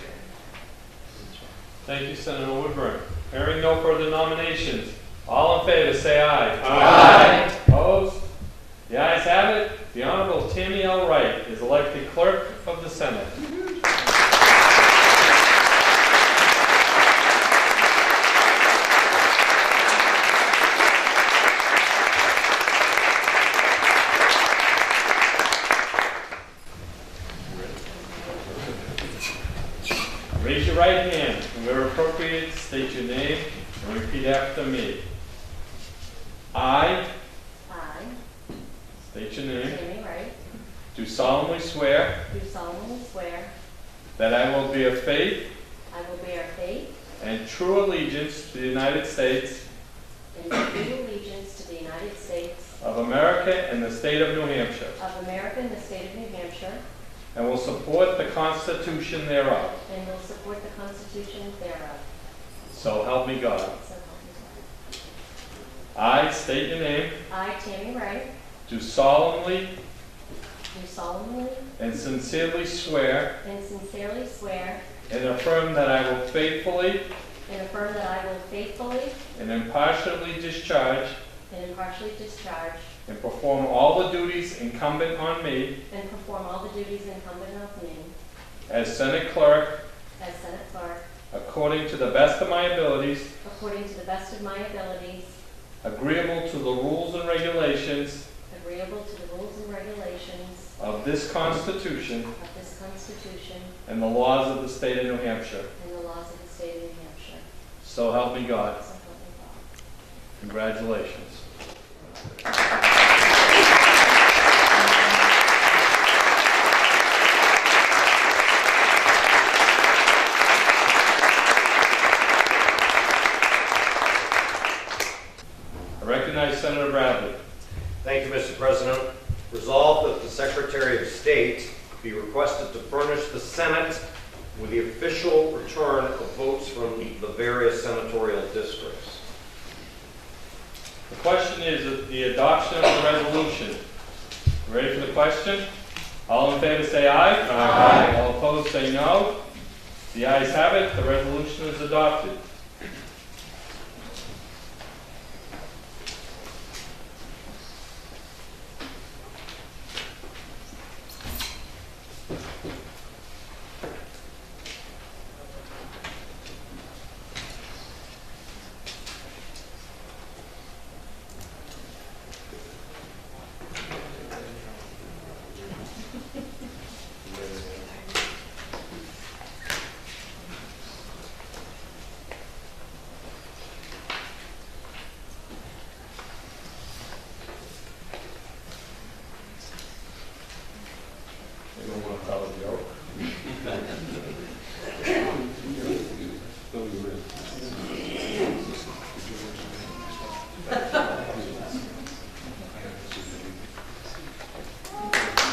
I: Thank you, Senator Woodburn. Hearing no further nominations, all in favor say aye.
C: Aye.
I: Opposed? The ayes have it. The Honorable Tammy L. Wright is elected Clerk of the Senate. Raise your right hand and where appropriate, state your name and repeat after me. I,
B: I,
I: state your name,
B: Tammy Wright,
I: do solemnly swear
B: do solemnly swear
I: that I will bear faith
B: I will bear faith
I: and true allegiance to the United States
B: and true allegiance to the United States
I: of America and the state of New Hampshire,
B: of America and the state of New Hampshire,
I: and will support the Constitution thereof.
B: and will support the Constitution thereof.
I: So help me God.
B: So help me
I: I state your name,
B: God. I, Tammy Wright,
I: do solemnly
B: do solemnly
I: and sincerely swear
B: and sincerely swear
I: and affirm that I will faithfully
B: and affirm that I will faithfully
I: and impartially discharge
B: and impartially discharge
I: and perform all the duties incumbent on me
B: and perform all the duties incumbent on me
I: as Senate Clerk
B: as Senate Clerk
I: according to the best of my abilities,
B: according to the best of my abilities,
I: agreeable to the rules and regulations
B: agreeable to the rules and regulations
I: of this Constitution
B: of this Constitution
I: and the laws of the state of New Hampshire.
B: and the laws of the state of New Hampshire.
I: So help me God.
B: So help me God.
I: Congratulations. I recognize Senator Bradley.
G: Thank you, Mr. President. Resolved that the Secretary of State be requested to furnish the Senate with the official return of votes from the various senatorial districts.
I: The question is the adoption of the resolution. Ready for the question? All in favor say aye.
C: Aye.
I: All opposed say no. The ayes have it. The resolution is adopted. Anyone want to tell a joke?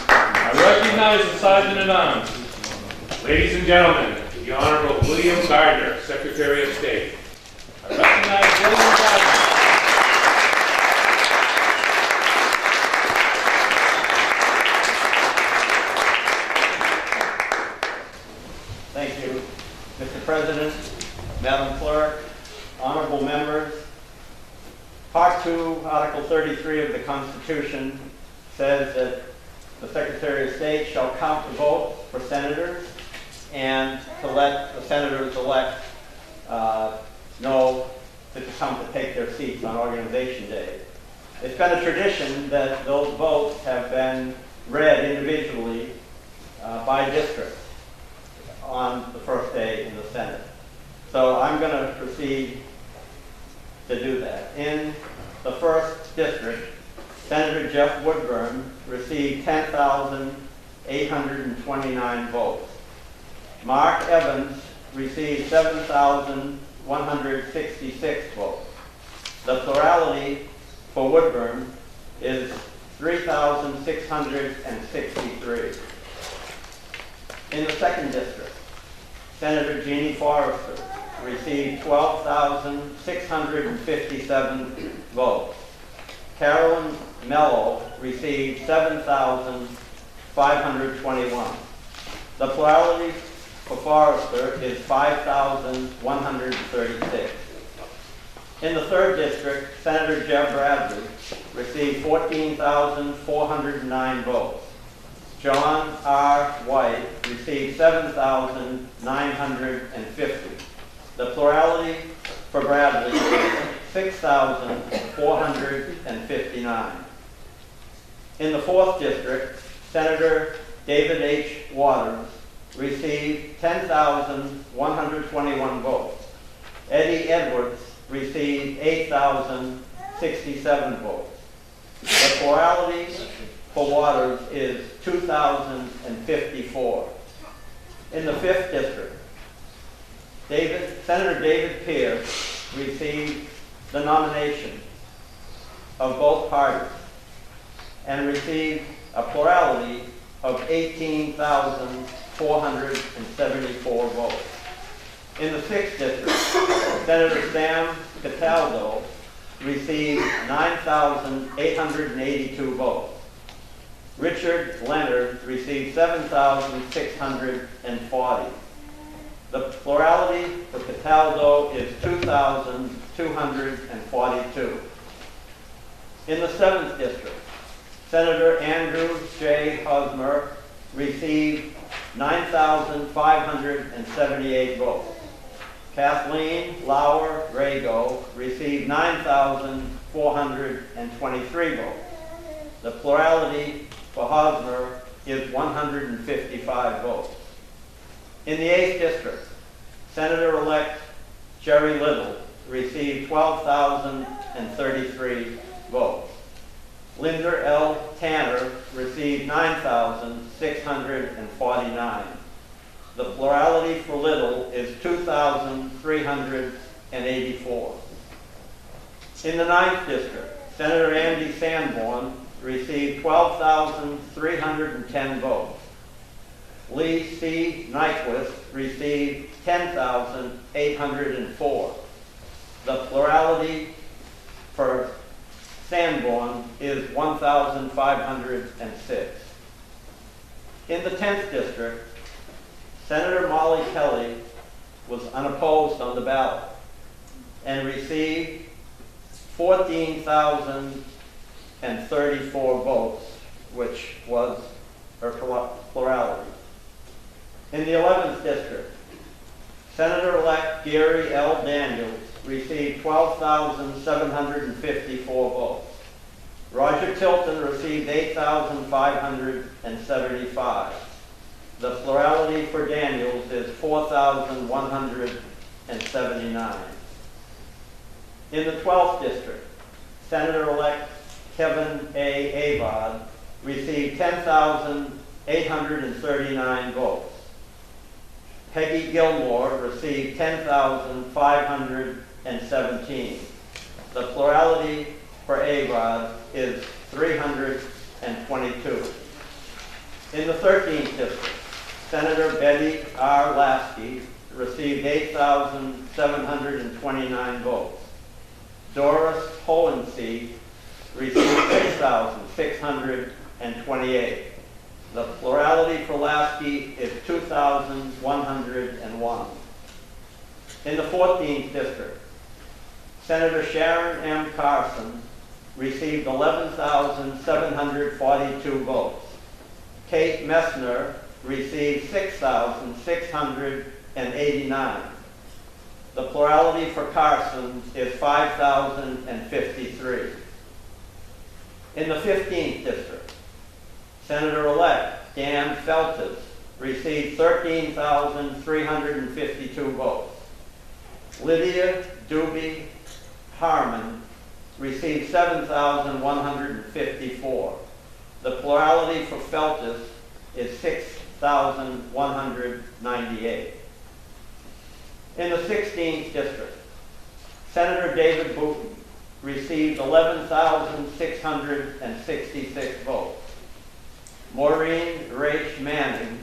I: I recognize the Sergeant at Arms.
E: Ladies and gentlemen, the Honorable William Gardner, Secretary of State.
I: I recognize William Gardner.
L: Thank you, Mr. President, Madam Clerk, honorable members. Part 2, Article 33 of the Constitution says that the Secretary of State shall count the votes for senators and to let the senators-elect know to come to take their seats on Organization Day. It's been a tradition that those votes have been read individually by district on the first day in the Senate. So I'm going to proceed to do that. In the first district, Senator Jeff Woodburn received 10,829 votes. Mark Evans received 7,166 votes. The plurality for Woodburn is 3,663. In the second district, Senator Jeannie Forrester received 12,657 votes. Carolyn Mello received 7,521. The plurality for Forrester is 5,136. In the 3rd District, Senator Jeb Bradley received 14,409 votes. John R. White received 7,950. The plurality for Bradley is 6,459. In the 4th District, Senator David H. Waters received 10,121 votes. Eddie Edwards received 8,067 votes. The plurality for Waters is 2,054. In the 5th District, Senator David Pierce received the nomination of both parties and received a plurality of 18,474 votes. In the 6th District, Senator Sam Cataldo received 9,882 votes. Richard Leonard received 7,640. The plurality for Cataldo is 2,242. In the 7th District, Senator Andrew J. Hosmer received 9,578 votes. Kathleen Lauer Rago received 9,423 votes. The plurality for Hosmer is 155 votes. In the 8th District, Senator-elect Jerry Little received 12,033 votes. Linda L. Tanner received 9,649. The plurality for Little is 2,384. In the 9th District, Senator Andy Sanborn received 12,310 votes. Lee C. Nyquist received 10,804. The plurality for Sanborn is 1,506. In the 10th District, Senator Molly Kelly was unopposed on the ballot and received 14,034 votes, which was her plurality. In the 11th District, Senator-elect Gary L. Daniels received 12,754 votes. Roger Tilton received 8,575. The plurality for Daniels is 4,179. In the 12th District, Senator-elect Kevin A. Abad received 10,839 votes. Peggy Gilmore received 10,517. The plurality for Abad is 322. In the 13th District, Senator Betty R. Lasky received 8,729 votes. Doris Hohensee received 6,628. The plurality for Lasky is 2,101. In the 14th District, Senator Sharon M. Carson received 11,742 votes. Kate Messner received 6,689. The plurality for Carson is 5,053. In the 15th District, Senator-elect Dan Feltes received 13,352 votes. Lydia Doobie Harmon received 7,154. The plurality for Feltes is 6,198. In the 16th District, Senator David Booten received 11,666 votes. Maureen Rach Manning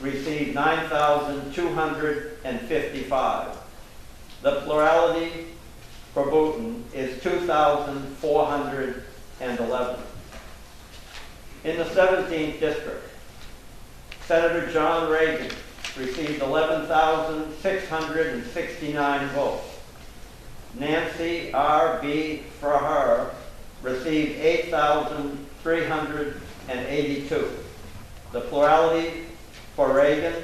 L: received 9,255. The plurality for Booten is 2,411. In the 17th District, Senator John Reagan received 11,669 votes. Nancy R.B. Fraher received 8,382. The plurality for Reagan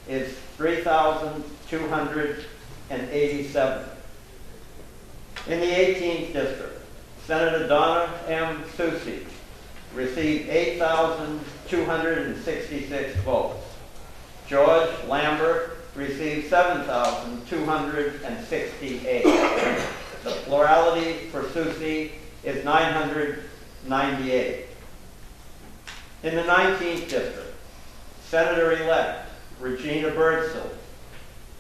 L: is 3,287. In the 18th district, Senator Donna M. Susi received 8,266 votes. George Lambert received 7,268. The plurality for Susi is 998. In the 19th district, Senator-elect Regina Birdsell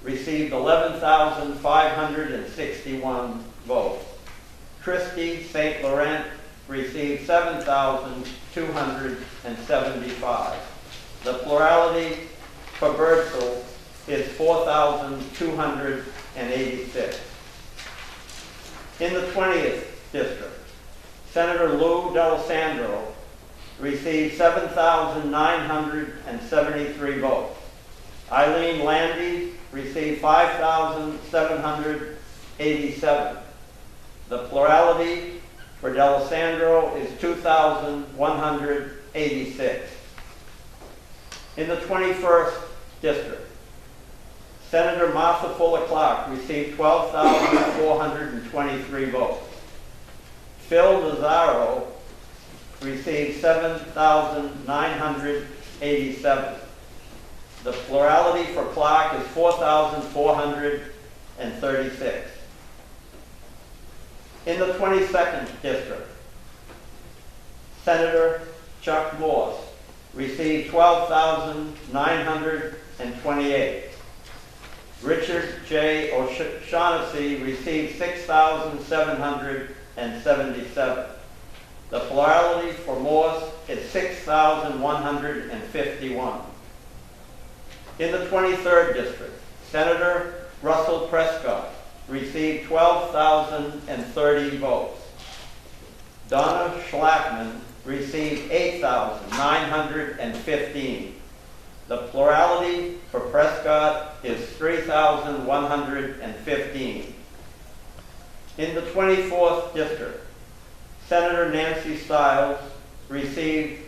L: received 11,561 votes. Christy St. Laurent received 7,275. The plurality for Birdsell is 4,286. In the 20th district, Senator Lou D'Alessandro received 7,973 votes. Eileen Landy received 5,787. The plurality for D'Alessandro is 2,186. In the 21st district, Senator Martha Fuller Clark received 12,423 votes. Phil Lazaro received 7,987. The plurality for Clark is 4,436. In the 22nd district, Senator Chuck Morse received 12,928. Richard J. O'Shaughnessy received 6,777. The plurality for Morse is 6,151. In the 23rd district, Senator Russell Prescott received 12,030 votes. Donna Schlackman received 8,915. The plurality for Prescott is 3,115. In the 24th district, Senator Nancy Stiles received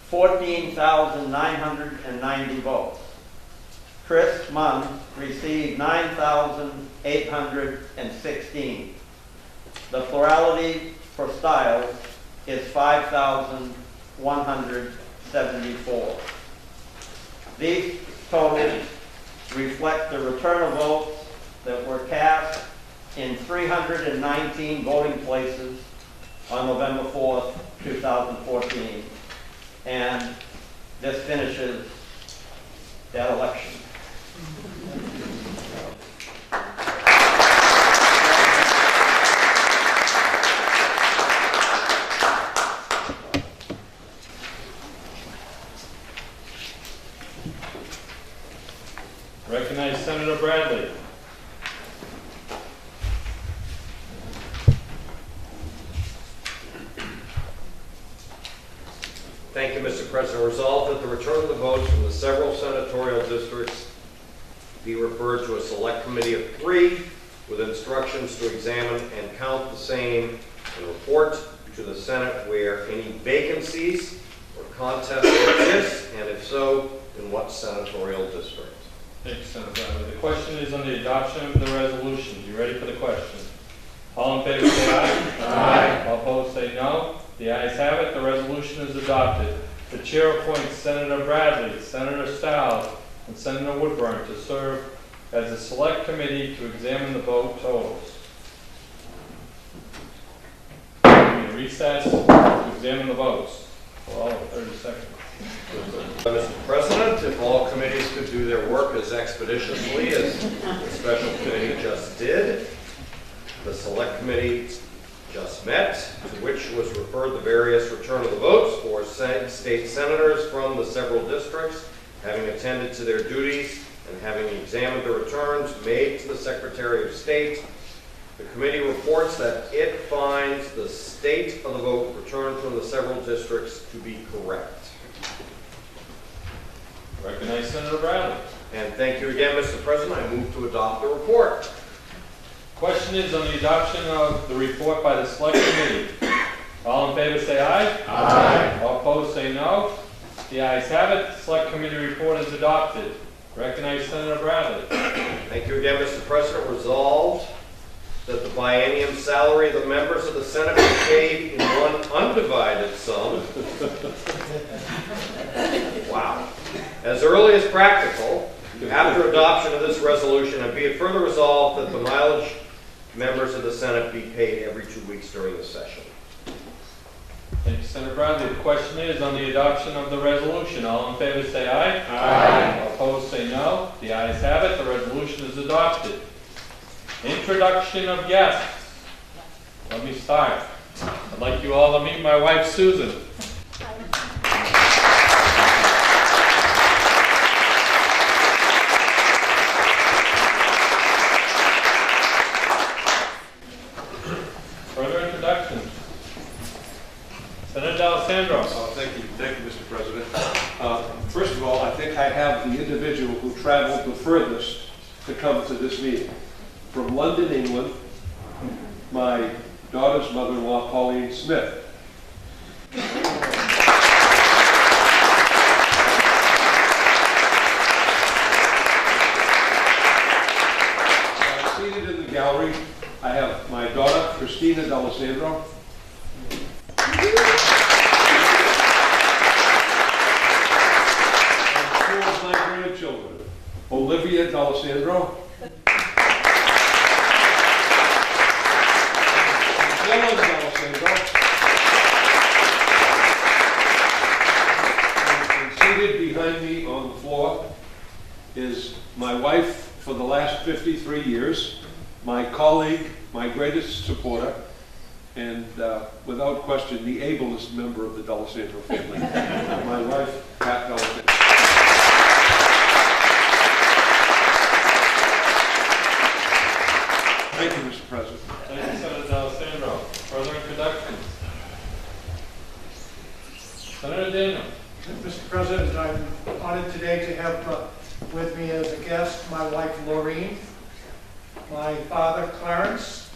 L: 14,990 votes. Chris Munn received 9,816. The plurality for Stiles is 5,174. These totals reflect the return of votes that were cast in 319 voting places on November 4th, 2014. And this finishes that election.
I: Recognize Senator Bradley.
G: Thank you, Mr. President. Resolved that the return of the votes from the several senatorial districts be referred to a select committee of 3 with instructions to examine and count the same and report to the Senate where any vacancies or contests exist, and if so, in what senatorial district.
I: Thank you, Senator Bradley. The question is on the adoption of the resolution. You ready for the question? All in favor say aye. Aye. All opposed say no. The ayes have it. The resolution is adopted. The chair appoints Senator Bradley, Senator Stiles, and Senator Woodburn to serve as a select committee to examine the vote totals. We need a recess to examine the votes for all of 30 seconds.
G: Mr. President, if all committees could do their work as expeditiously as the special committee just did. The select committee just met, to which was referred the various return of the votes for state senators from the several districts, having attended to their duties and having examined the returns made to the Secretary of State. The committee reports that it finds the state of the vote returned from the several districts to be correct.
I: Recognize Senator Bradley.
G: And thank you again, Mr. President. I move to adopt the report.
I: Question is on the adoption of the report by the Select Committee. All in favor say aye.
C: Aye.
I: All opposed say no. The ayes have it. The Select Committee report is adopted. Recognize Senator Bradley.
G: Thank you again, Mr. President. Resolved that the biennium salary of the members of the Senate be paid in one undivided sum. Wow. As early as practical, after adoption of this resolution, and be it further resolved that the mileage members of the Senate be paid every 2 weeks during the session.
I: Thank you, Senator Bradley. The question is on the adoption of the resolution. All in favor say aye.
C: Aye.
I: All opposed say no. The ayes have it. The resolution is adopted. Introduction of guests. Let me start. I'd like you all to meet my wife, Susan. Further introductions. Senator D'Alessandro.
M: Thank you, Mr. President. First of all, I think I have the individual who traveled the furthest to come to this meeting. From London, England, my daughter's mother-in-law, Pauline Smith. Seated in the gallery, I have my daughter, Christina D'Alessandro. My grandchildren, Olivia D'Alessandro, Dylan D'Alessandro, and seated behind me on the floor is my wife for the last 53 years, my colleague, my greatest supporter, and without question, the ablest member of the D'Alessandro family, my wife, Pat D'Alessandro. Thank you, Mr. President.
I: Thank you, Senator D'Alessandro. Further introductions. Senator Daniel.
N: Mr. President, I'm honored today to have with me as a guest my wife, Laureen, my father, Clarence,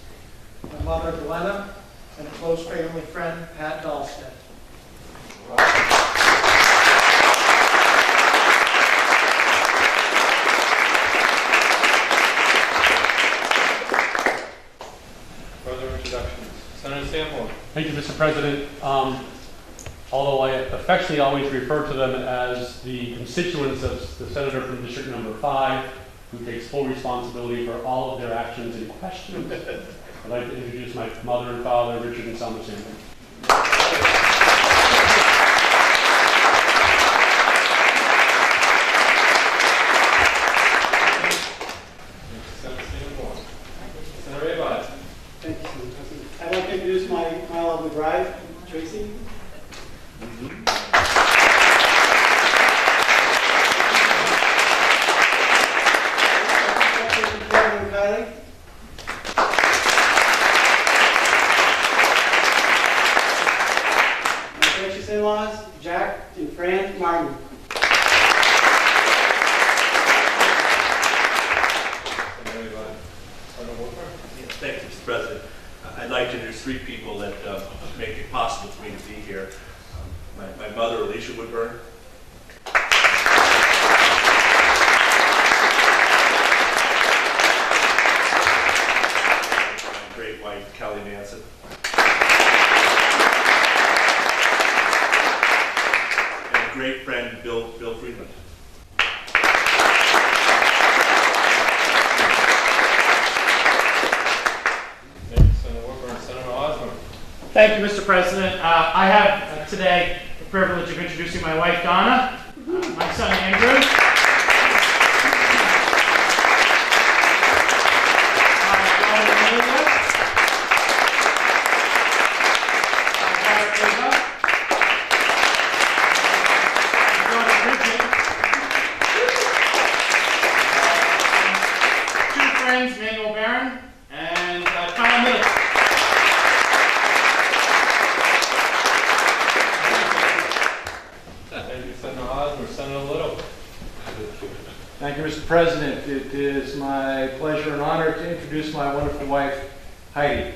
N: my mother, Glenna, and a close family friend, Pat Dahlstead.
I: Further introductions. Senator Sanborn.
K: Thank you, Mr. President. Although I affectionately always refer to them as the constituents of the senator from District Number 5, who takes full responsibility for all of their actions and questions, I'd like to introduce my mother and father, Richard and Selma Sanborn.
I: Senator Abad.
O: Thank you, Mr. President. I'd like to introduce my lovely bride, Tracy. Kylie. My gracious in-laws, Jack and Fran Martin.
H: Thank you, Mr. President. I'd like to introduce three people that make it possible for me to be here. My mother, Alicia Woodburn. My great wife, Kelly Manson. And a great friend, Bill Friedman.
O: Thank you, Mr. President. I have today the privilege of introducing my wife, Donna, my son, Andrew, my daughter, Amelia, my daughter, Ava, my daughter, Bridget, two friends, Manuel Barron and Kyle Miller.
I: Thank you, Senator Hosmer. Senator Little.
P: Mr. President, it is my pleasure and honor to introduce my wonderful wife, Heidi,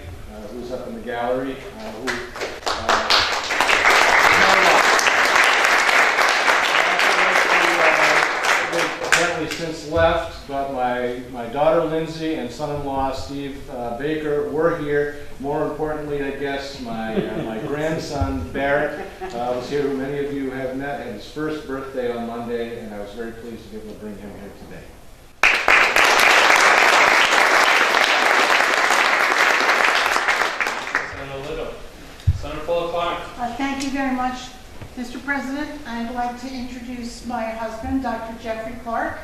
P: who's up in the gallery, who apparently since left, but my daughter Lindsay and son-in-law Steve Baker were here. More importantly, I guess, my grandson Barrett was here, who many of you have met, at his first birthday on Monday, and I was very pleased to be able to bring him here today.
I: Senator Little. Senator Fuller Clark.
J: Thank you very much, Mr. President. I'd like to introduce my husband, Dr. Jeffrey Clark.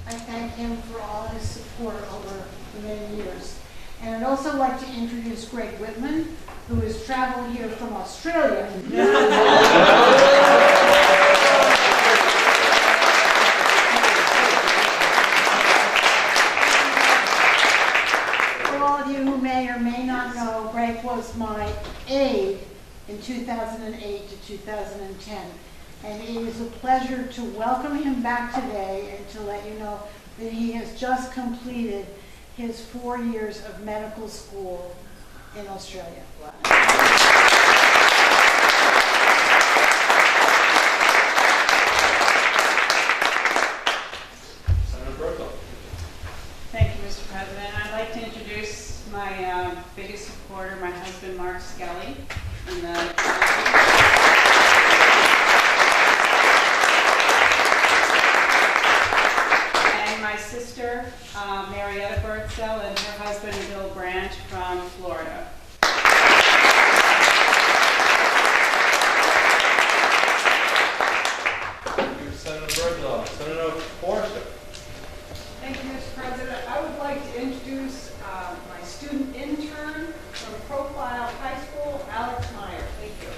J: I thank him for all his support over many years. And I'd also like to introduce Greg Whitman, who is traveling here from Australia. For all of you who may or may not know, Greg was my aide in 2008 to 2010. And it is a pleasure to welcome him back today and to let you know that he has just completed his 4 years of medical school in Australia.
I: Senator Berkel.
Q: Thank you, Mr. President. I'd like to introduce my biggest supporter, my husband, Mark Skelly. And my sister, Marietta Birdsell, and her husband, Bill Branch, from Florida.
I: Thank you, Senator Berkel. Senator Forrester.
R: Thank you, Mr. President. I would like to introduce my student intern from Profile High School, Alex Meyer. Thank you.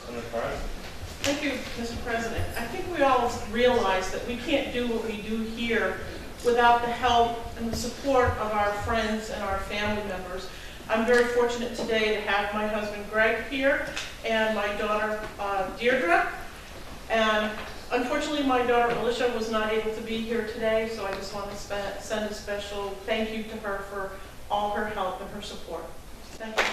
I: Senator Carson.
S: Thank you, Mr. President. I think we all realize that we can't do what we do here without the help and the support of our friends and our family members. I'm very fortunate today to have my husband Greg here and my daughter Deirdre. And unfortunately, my daughter Alicia was not able to be here today, so I just want to send a special thank you to her for all her help and her support. Thank you.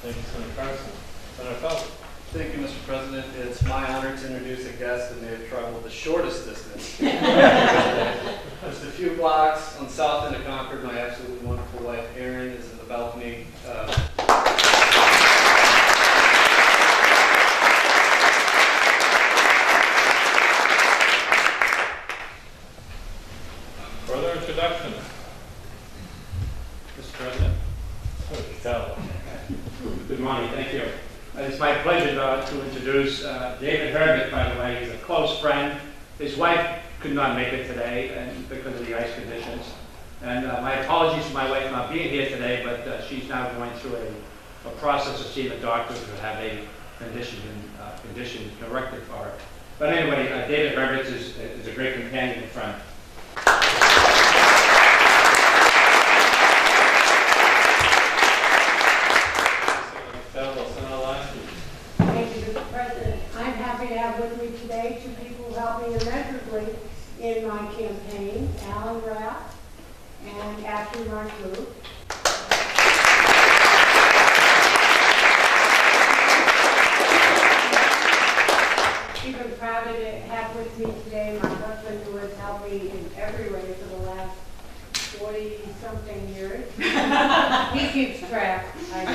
I: Thank you, Senator Carson. Senator Phelps.
T: Thank you, Mr. President. It's my honor to introduce a guest that may have traveled the shortest distance. Just a few blocks on south end of Concord. My absolutely wonderful wife, Erin, is in the balcony.
I: Further introduction. Mr. President.
O: Good morning, thank you. It's my pleasure to introduce David Herbert, by the way. He's a close friend. His wife could not make it today and because of the ice conditions. And my apologies for my wife not being here today, but she's now going through a process of seeing a doctor to have a condition corrected for her. But anyway, David Herbert is a great companion and friend.
U: Thank you, Mr. President. I'm happy to have with me today two people who helped me immeasurably in my campaign, Alan Rapp and Ashley Marshall. Even prouder to have with me today my husband, who has helped me in every way for the last 40-something years. He keeps track, I know.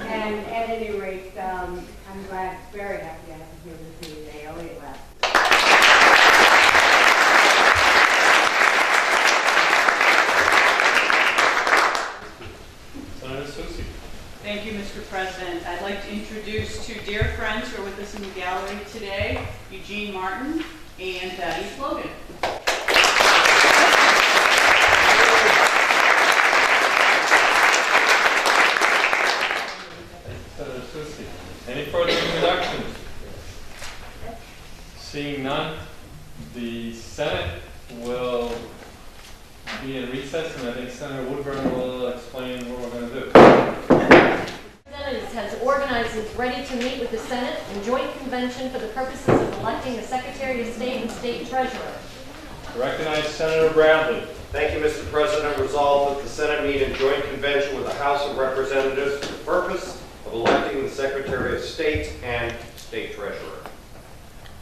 U: And at any rate, I'm glad, very happy to have him here with me today. I'll leave last.
I: Senator Susi.
Q: Thank you, Mr. President. I'd like to introduce two dear friends who are with us in the gallery today, Eugene Martin and East Logan.
I: Seeing none, the Senate will be in recess, and I think Senator Woodburn will explain what we're going to do.
B: Representatives has organized and is ready to meet with the Senate in joint convention for the purposes of electing the Secretary of State and State Treasurer.
I: I recognize Senator Bradley.
G: Thank you, Mr. President. Resolved that the Senate meet in joint convention with the House of Representatives for the purpose of electing the Secretary of State and State Treasurer.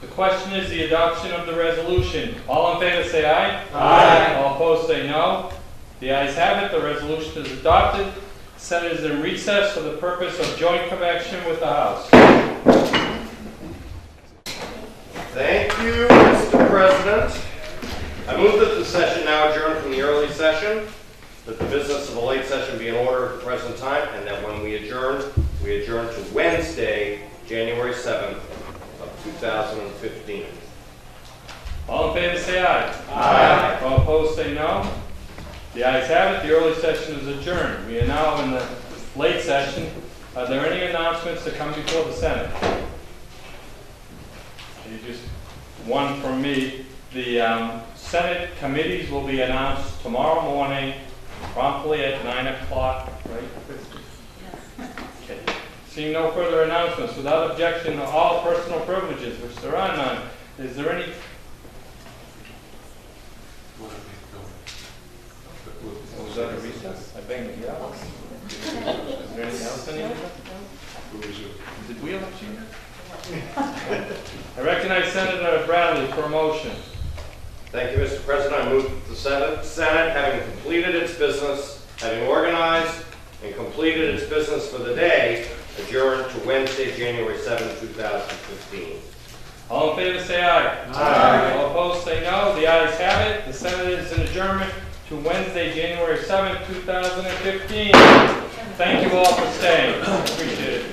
I: The question is the adoption of the resolution. All in favor say aye.
C: Aye.
I: All opposed say no. The ayes have it. The resolution is adopted. The Senate is in recess for the purpose of joint convention with the House.
G: Thank you, Mr. President. I move that the session now adjourn from the early session, that the business of the late session be in order at the present time, and that when we adjourn to Wednesday, January 7th of 2015.
I: All in favor say aye.
G: Aye.
I: All opposed say no. The ayes have it. The early session is adjourned. We are now in the late session. Are there any announcements to come before the Senate? Just one from me. The Senate committees will be announced tomorrow morning, promptly at 9 o'clock, right, Christie? Yes. Okay. Seeing no further announcements, without objection to all personal privileges, which there are none, is there any? Was that a recess? I banged the gavel. Is there anything else I need to do? Did we elect you? I recognize Senator Bradley for a motion.
G: Thank you, Mr. President. I move that the Senate, having completed its business, having organized and completed its business for the day, adjourn to Wednesday, January 7, 2015.
I: All in favor say aye.
G: Aye.
I: All opposed say no. The ayes have it. The Senate is in adjournment to Wednesday, January 7, 2015. Thank you all for staying. Appreciate it.